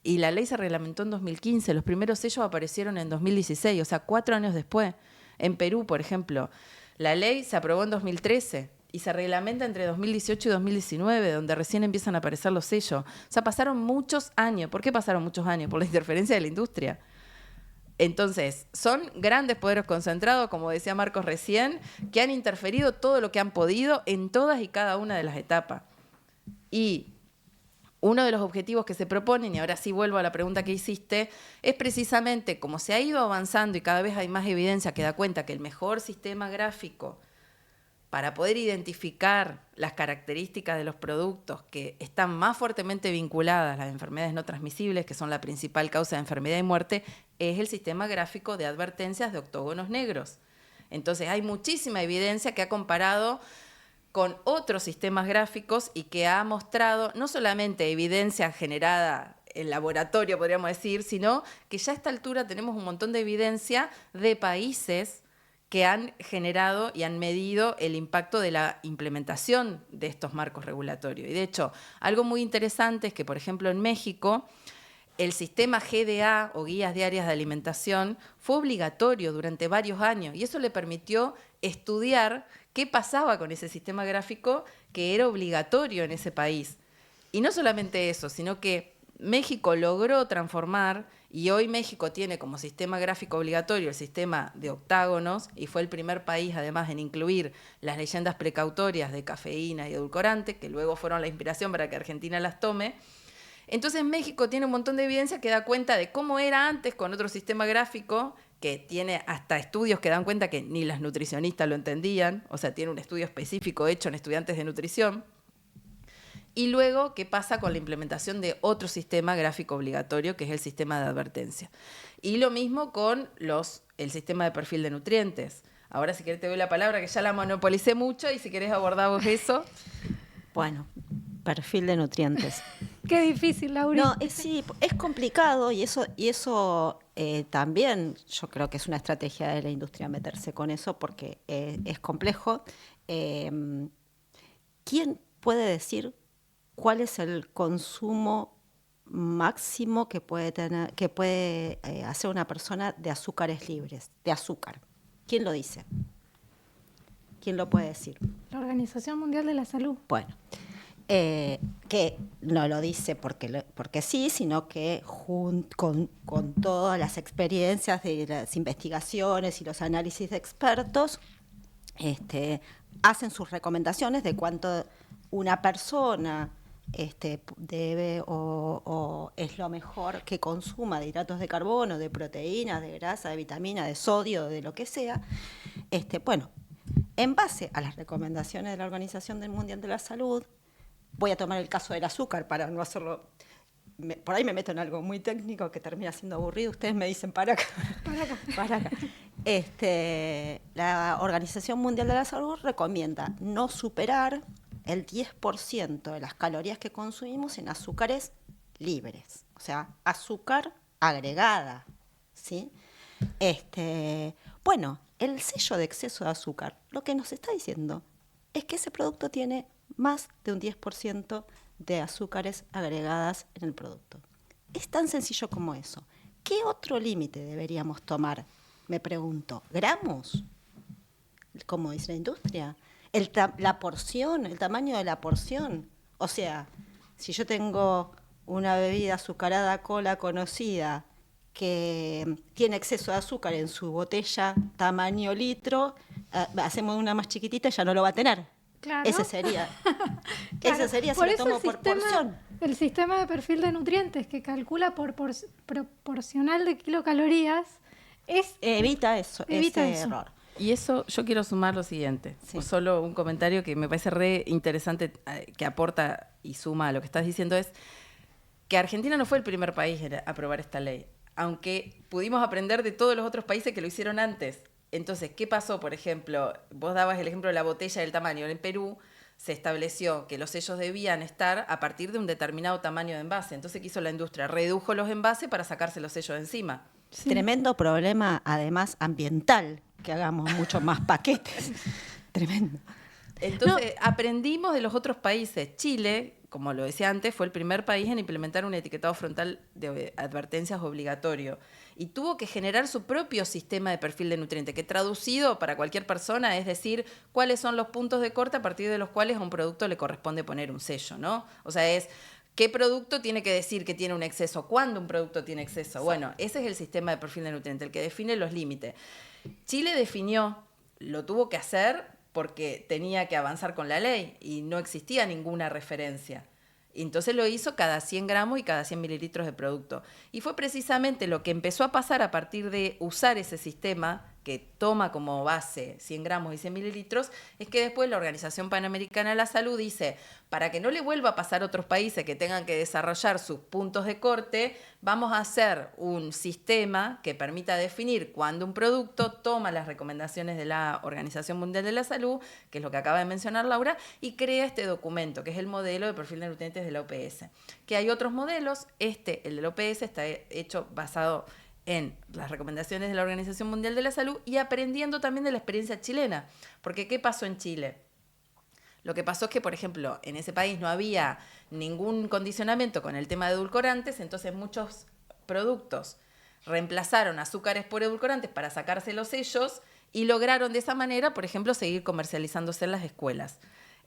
y la ley se reglamentó en 2015. Los primeros sellos aparecieron en 2016, o sea, 4 años después. En Perú, por ejemplo, la ley se aprobó en 2013 y se reglamenta entre 2018 y 2019, donde recién empiezan a aparecer los sellos. O sea, pasaron muchos años. ¿Por qué pasaron muchos años? Por la interferencia de la industria. Entonces, son grandes poderes concentrados, como decía Marcos recién, que han interferido todo lo que han podido en todas y cada una de las etapas. Y uno de los objetivos que se proponen, y ahora sí vuelvo a la pregunta que hiciste, es precisamente como se ha ido avanzando y cada vez hay más evidencia que da cuenta que el mejor sistema gráfico para poder identificar las características de los productos que están más fuertemente vinculadas a las enfermedades no transmisibles, que son la principal causa de enfermedad y muerte, es el sistema gráfico de advertencias de octógonos negros. Entonces hay muchísima evidencia que ha comparado con otros sistemas gráficos y que ha mostrado no solamente evidencia generada en laboratorio, podríamos decir, sino que ya a esta altura tenemos un montón de evidencia de países que han generado y han medido el impacto de la implementación de estos marcos regulatorios. Y de hecho, algo muy interesante es que, por ejemplo, en México, el sistema GDA o Guías Diarias de Alimentación fue obligatorio durante varios años y eso le permitió estudiar qué pasaba con ese sistema gráfico que era obligatorio en ese país. Y no solamente eso, sino que México logró transformar, y hoy México tiene como sistema gráfico obligatorio el sistema de octágonos, y fue el primer país además en incluir las leyendas precautorias de cafeína y edulcorante, que luego fueron la inspiración para que Argentina las tome. Entonces México tiene un montón de evidencia que da cuenta de cómo era antes con otro sistema gráfico, que tiene hasta estudios que dan cuenta que ni las nutricionistas lo entendían, o sea, tiene un estudio específico hecho en estudiantes de nutrición. Y luego, ¿qué pasa con la implementación de otro sistema gráfico obligatorio, que es el sistema de advertencia? Y lo mismo con el sistema de perfil de nutrientes. Ahora, si querés, te doy la palabra, que ya la monopolicé mucho, y si querés abordamos eso. Bueno, perfil de nutrientes. Qué difícil, Laura. No, sí, es complicado y eso también yo creo que es una estrategia de la industria meterse con eso porque es complejo. ¿Quién puede decir cuál es el consumo máximo que puede hacer una persona de azúcares libres, de azúcar? ¿Quién lo dice? ¿Quién lo puede decir? La Organización Mundial de la Salud. Bueno, que no lo dice porque sí, sino que con todas las experiencias de las investigaciones y los análisis de expertos, hacen sus recomendaciones de cuánto una persona debe o es lo mejor que consuma de hidratos de carbono, de proteínas, de grasa, de vitamina, de sodio, de lo que sea. Bueno, en base a las recomendaciones de la Organización Mundial de la Salud, voy a tomar el caso del azúcar para no hacerlo. Por ahí me meto en algo muy técnico que termina siendo aburrido. Ustedes me dicen para acá. Para acá. La Organización Mundial de la Salud recomienda no superar el 10% de las calorías que consumimos en azúcares libres, o sea, azúcar agregada, ¿sí? Bueno, el sello de exceso de azúcar, lo que nos está diciendo es que ese producto tiene más de un 10% de azúcares agregadas en el producto. Es tan sencillo como eso. ¿Qué otro límite deberíamos tomar? Me pregunto, ¿gramos? Como dice la industria. La porción, el tamaño de la porción. O sea, si yo tengo una bebida azucarada cola conocida que tiene exceso de azúcar en su botella tamaño litro, hacemos una más chiquitita y ya no lo va a tener. Claro. Ese sería Claro. si Por lo eso tomo por porción. El sistema de perfil de nutrientes que calcula por proporcional de kilocalorías evita ese error. Y eso yo quiero sumar lo siguiente, Sí. solo un comentario que me parece re interesante, que aporta y suma a lo que estás diciendo, es que Argentina no fue el primer país en aprobar esta ley, aunque pudimos aprender de todos los otros países que lo hicieron antes. Entonces, ¿qué pasó? Por ejemplo, vos dabas el ejemplo de la botella del tamaño. En Perú se estableció que los sellos debían estar a partir de un determinado tamaño de envase. Entonces, ¿qué hizo la industria? Redujo los envases para sacarse los sellos de encima. Sí. Tremendo problema, además, ambiental, que hagamos muchos más paquetes. Tremendo. Entonces, aprendimos de los otros países. Chile, como lo decía antes, fue el primer país en implementar un etiquetado frontal de advertencias obligatorio. Y tuvo que generar su propio sistema de perfil de nutriente, que traducido para cualquier persona es decir, cuáles son los puntos de corte a partir de los cuales a un producto le corresponde poner un sello, ¿no? O sea, es qué producto tiene que decir que tiene un exceso, cuándo un producto tiene exceso. Bueno, ese es el sistema de perfil de nutriente, el que define los límites. Chile definió, lo tuvo que hacer porque tenía que avanzar con la ley y no existía ninguna referencia. Entonces lo hizo cada 100 gramos y cada 100 mililitros de producto. Y fue precisamente lo que empezó a pasar a partir de usar ese sistema que toma como base 100 gramos y 100 mililitros, es que después la Organización Panamericana de la Salud dice, para que no le vuelva a pasar a otros países que tengan que desarrollar sus puntos de corte, vamos a hacer un sistema que permita definir cuándo un producto toma las recomendaciones de la Organización Mundial de la Salud, que es lo que acaba de mencionar Laura, y crea este documento, que es el modelo de perfil de nutrientes de la OPS. Que hay otros modelos, el de la OPS, está hecho basado en las recomendaciones de la Organización Mundial de la Salud y aprendiendo también de la experiencia chilena. Porque, ¿qué pasó en Chile? Lo que pasó es que, por ejemplo, en ese país no había ningún condicionamiento con el tema de edulcorantes, entonces muchos productos reemplazaron azúcares por edulcorantes para sacarse los sellos y lograron de esa manera, por ejemplo, seguir comercializándose en las escuelas.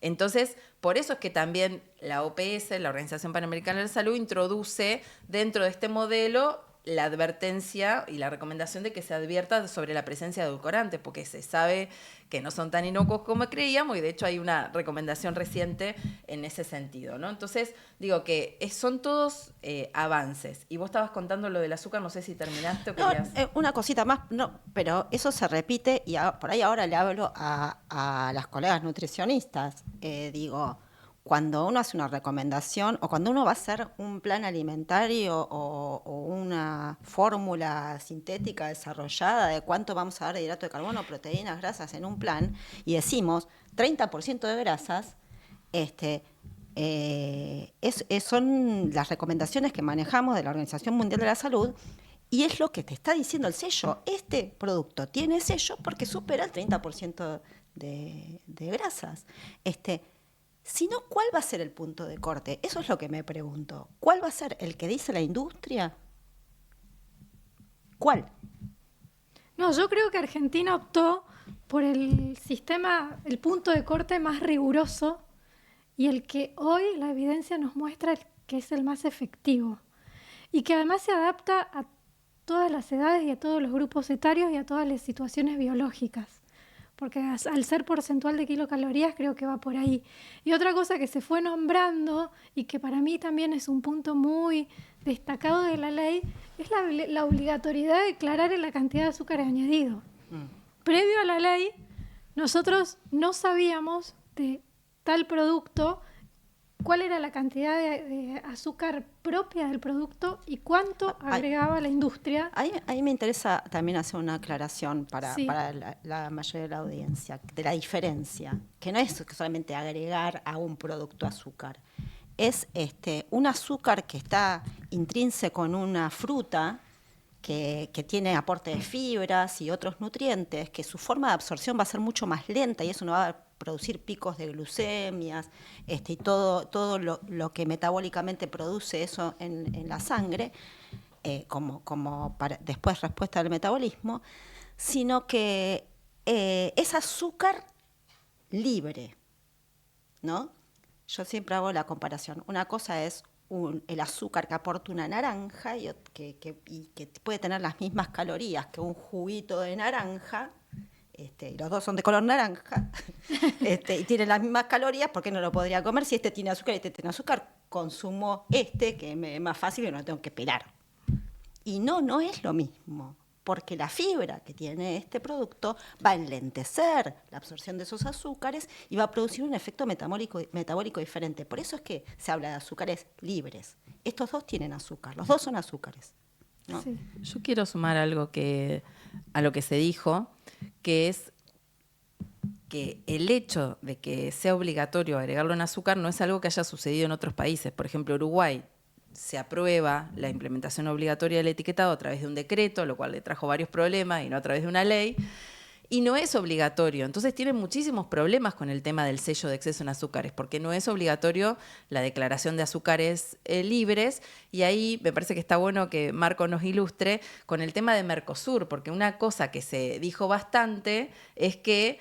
Entonces, por eso es que también la OPS, la Organización Panamericana de la Salud, introduce dentro de este modelo la advertencia y la recomendación de que se advierta sobre la presencia de edulcorantes, porque se sabe que no son tan inocuos como creíamos y de hecho hay una recomendación reciente en ese sentido, ¿no? Entonces, digo que son todos avances. Y vos estabas contando lo del azúcar, no sé si terminaste o querías... Una cosita más, no, pero eso se repite y por ahí ahora le hablo a las colegas nutricionistas. Digo, cuando uno hace una recomendación o cuando uno va a hacer un plan alimentario o una fórmula sintética desarrollada de cuánto vamos a dar de hidrato de carbono, proteínas, grasas en un plan, y decimos 30% de grasas, son las recomendaciones que manejamos de la Organización Mundial de la Salud, y es lo que te está diciendo el sello. Este producto tiene sello porque supera el 30% de grasas. Si no, ¿cuál va a ser el punto de corte? Eso es lo que me pregunto. ¿Cuál va a ser el que dice la industria? ¿Cuál? No, yo creo que Argentina optó por el sistema, el punto de corte más riguroso y el que hoy la evidencia nos muestra que es el más efectivo y que además se adapta a todas las edades y a todos los grupos etarios y a todas las situaciones biológicas. Porque al ser porcentual de kilocalorías creo que va por ahí. Y otra cosa que se fue nombrando y que para mí también es un punto muy destacado de la ley es la obligatoriedad de declarar la cantidad de azúcar añadido. Previo a la ley, nosotros no sabíamos de tal producto cuál era la cantidad de azúcar propia del producto y cuánto agregaba la industria. Ahí me interesa también hacer una aclaración para la mayoría de la audiencia, de la diferencia, que no es solamente agregar a un producto azúcar, es un azúcar que está intrínseco en una fruta que tiene aporte de fibras y otros nutrientes, que su forma de absorción va a ser mucho más lenta y eso no va a producir picos de glucemias y todo lo que metabólicamente produce eso en la sangre, como después respuesta del metabolismo, sino que es azúcar libre, ¿no? Yo siempre hago la comparación. Una cosa es el azúcar que aporta una naranja y que puede tener las mismas calorías que un juguito de naranja, los dos son de color naranja, y tienen las mismas calorías, ¿por qué no lo podría comer? Si tiene azúcar y este tiene azúcar, consumo que me es más fácil y no lo tengo que pelar. Y no es lo mismo, porque la fibra que tiene este producto va a enlentecer la absorción de esos azúcares y va a producir un efecto metabólico diferente. Por eso es que se habla de azúcares libres. Estos dos tienen azúcar, los dos son azúcares, ¿no? Sí. Yo quiero sumar algo a lo que se dijo, que es que el hecho de que sea obligatorio agregarlo en azúcar no es algo que haya sucedido en otros países. Por ejemplo, Uruguay se aprueba la implementación obligatoria del etiquetado a través de un decreto, lo cual le trajo varios problemas y no a través de una ley. y no es obligatorio. Entonces tienen muchísimos problemas con el tema del sello de exceso en azúcares, porque no es obligatorio la declaración de azúcares libres, y ahí me parece que está bueno que Marco nos ilustre con el tema de Mercosur, porque una cosa que se dijo bastante es que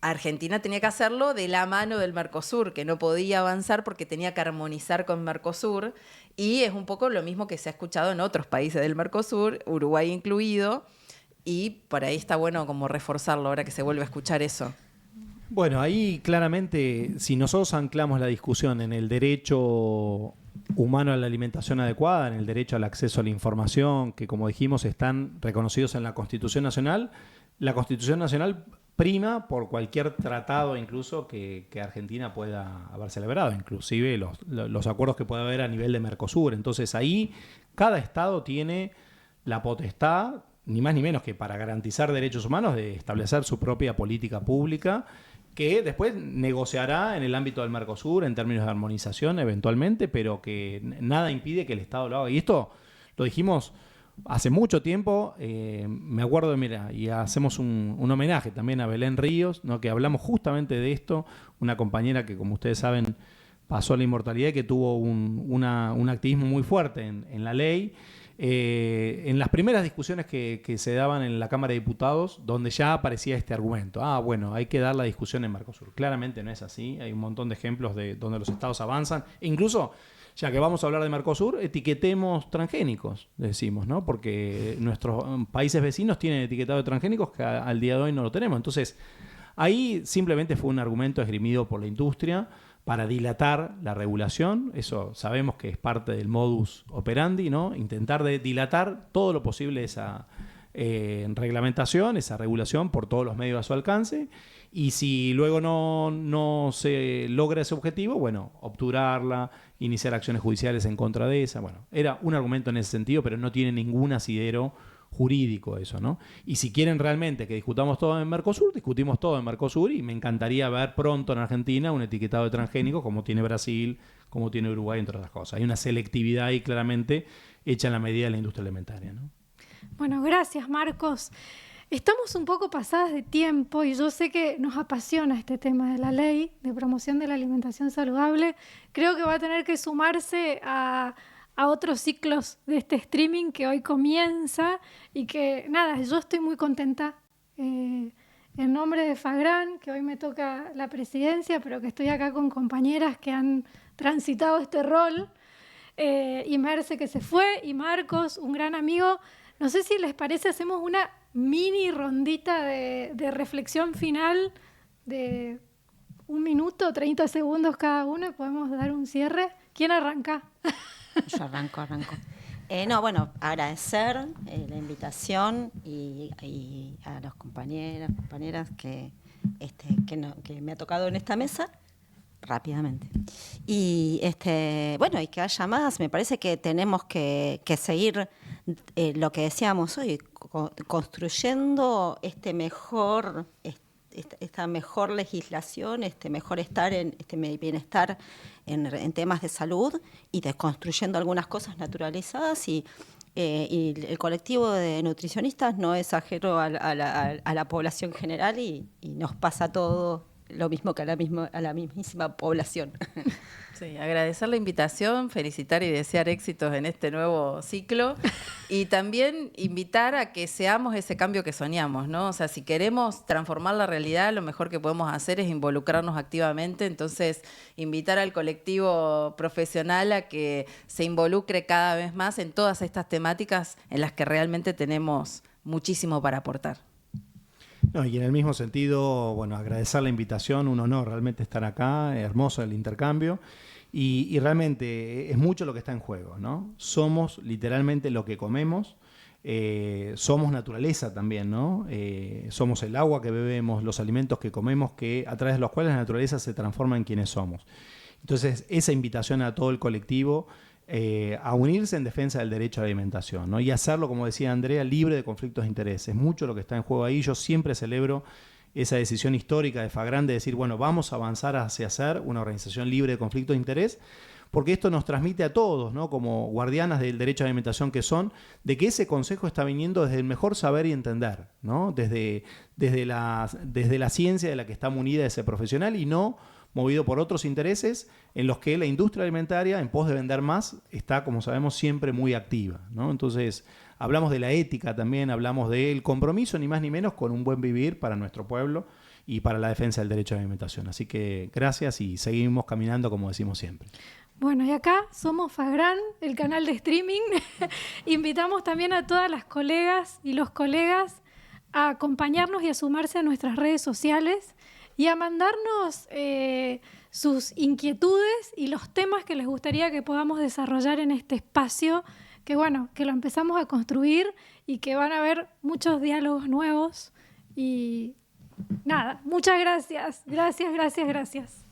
Argentina tenía que hacerlo de la mano del Mercosur, que no podía avanzar porque tenía que armonizar con Mercosur, y es un poco lo mismo que se ha escuchado en otros países del Mercosur, Uruguay incluido, y por ahí está bueno como reforzarlo ahora que se vuelve a escuchar eso. Bueno, ahí claramente, si nosotros anclamos la discusión en el derecho humano a la alimentación adecuada, en el derecho al acceso a la información, que como dijimos están reconocidos en la Constitución Nacional prima por cualquier tratado incluso que Argentina pueda haber celebrado, inclusive los acuerdos que pueda haber a nivel de Mercosur. Entonces ahí cada Estado tiene la potestad, ni más ni menos que para garantizar derechos humanos, de establecer su propia política pública, que después negociará en el ámbito del Mercosur en términos de armonización eventualmente, pero que nada impide que el Estado lo haga. Y esto lo dijimos hace mucho tiempo, me acuerdo, mira, y hacemos un homenaje también a Belén Ríos, ¿no? Que hablamos justamente de esto, una compañera que, como ustedes saben, pasó a la inmortalidad y que tuvo un activismo muy fuerte en la ley. En las primeras discusiones que se daban en la Cámara de Diputados, donde ya aparecía este argumento, bueno, hay que dar la discusión en Mercosur. Claramente no es así, hay un montón de ejemplos de donde los estados avanzan, e incluso, ya que vamos a hablar de Mercosur, etiquetemos transgénicos, decimos, ¿no? Porque nuestros países vecinos tienen etiquetado de transgénicos que al día de hoy no lo tenemos. Entonces, ahí simplemente fue un argumento esgrimido por la industria para dilatar la regulación. Eso sabemos que es parte del modus operandi, ¿no? Intentar de dilatar todo lo posible esa reglamentación, esa regulación por todos los medios a su alcance. Y si luego no se logra ese objetivo, bueno, obturarla, iniciar acciones judiciales en contra de esa. Bueno, era un argumento en ese sentido, pero no tiene ningún asidero jurídico eso, ¿no? Y si quieren realmente que discutamos todo en Mercosur, discutimos todo en Mercosur, y me encantaría ver pronto en Argentina un etiquetado de transgénicos como tiene Brasil, como tiene Uruguay, entre otras cosas. Hay una selectividad ahí claramente hecha en la medida de la industria alimentaria, ¿no? Bueno, gracias, Marcos. Estamos un poco pasadas de tiempo y yo sé que nos apasiona este tema de la ley de promoción de la alimentación saludable. Creo que va a tener que sumarse a otros ciclos de este streaming que hoy comienza y que, nada, yo estoy muy contenta en nombre de Fagran, que hoy me toca la presidencia, pero que estoy acá con compañeras que han transitado este rol, y Merce, que se fue, y Marcos, un gran amigo. No sé si les parece, hacemos una mini rondita de reflexión final de 1 minuto, 30 segundos cada uno, y podemos dar un cierre. ¿Quién arranca? Yo arranco. No, bueno, agradecer la invitación y a los compañeras que me ha tocado en esta mesa rápidamente. Y bueno, y que haya más. Me parece que tenemos que seguir lo que decíamos hoy, construyendo esta mejor legislación, mejor estar bienestar en temas de salud, y desconstruyendo algunas cosas naturalizadas, y el colectivo de nutricionistas no es ajeno a la población general, y nos pasa todo lo mismo que a la mismísima población. Sí, agradecer la invitación, felicitar y desear éxitos en este nuevo ciclo, y también invitar a que seamos ese cambio que soñamos, ¿no? O sea, si queremos transformar la realidad, lo mejor que podemos hacer es involucrarnos activamente. Entonces, invitar al colectivo profesional a que se involucre cada vez más en todas estas temáticas en las que realmente tenemos muchísimo para aportar. No, y en el mismo sentido, bueno, agradecer la invitación, un honor realmente estar acá, hermoso el intercambio, y realmente es mucho lo que está en juego, ¿no? Somos literalmente lo que comemos, somos naturaleza también, ¿no? Somos el agua que bebemos, los alimentos que comemos, que a través de los cuales la naturaleza se transforma en quienes somos. Entonces, esa invitación a todo el colectivo a unirse en defensa del derecho a la alimentación, ¿no? Y hacerlo, como decía Andrea, libre de conflictos de interés. Es mucho lo que está en juego ahí. Yo siempre celebro esa decisión histórica de Fagran de decir, bueno, vamos a avanzar hacia ser una organización libre de conflictos de interés, porque esto nos transmite a todos, ¿no? Como guardianas del derecho a la alimentación que son, de que ese consejo está viniendo desde el mejor saber y entender, ¿no? Desde la ciencia de la que está munida ese profesional y no movido por otros intereses en los que la industria alimentaria, en pos de vender más, está, como sabemos, siempre muy activa, ¿no? Entonces, hablamos de la ética también, hablamos del compromiso, ni más ni menos, con un buen vivir para nuestro pueblo y para la defensa del derecho a la alimentación. Así que gracias y seguimos caminando como decimos siempre. Bueno, y acá somos Fagran, el canal de streaming. Invitamos también a todas las colegas y los colegas a acompañarnos y a sumarse a nuestras redes sociales y a mandarnos sus inquietudes y los temas que les gustaría que podamos desarrollar en este espacio, que bueno, que lo empezamos a construir y que van a haber muchos diálogos nuevos. Y nada, muchas gracias. Gracias.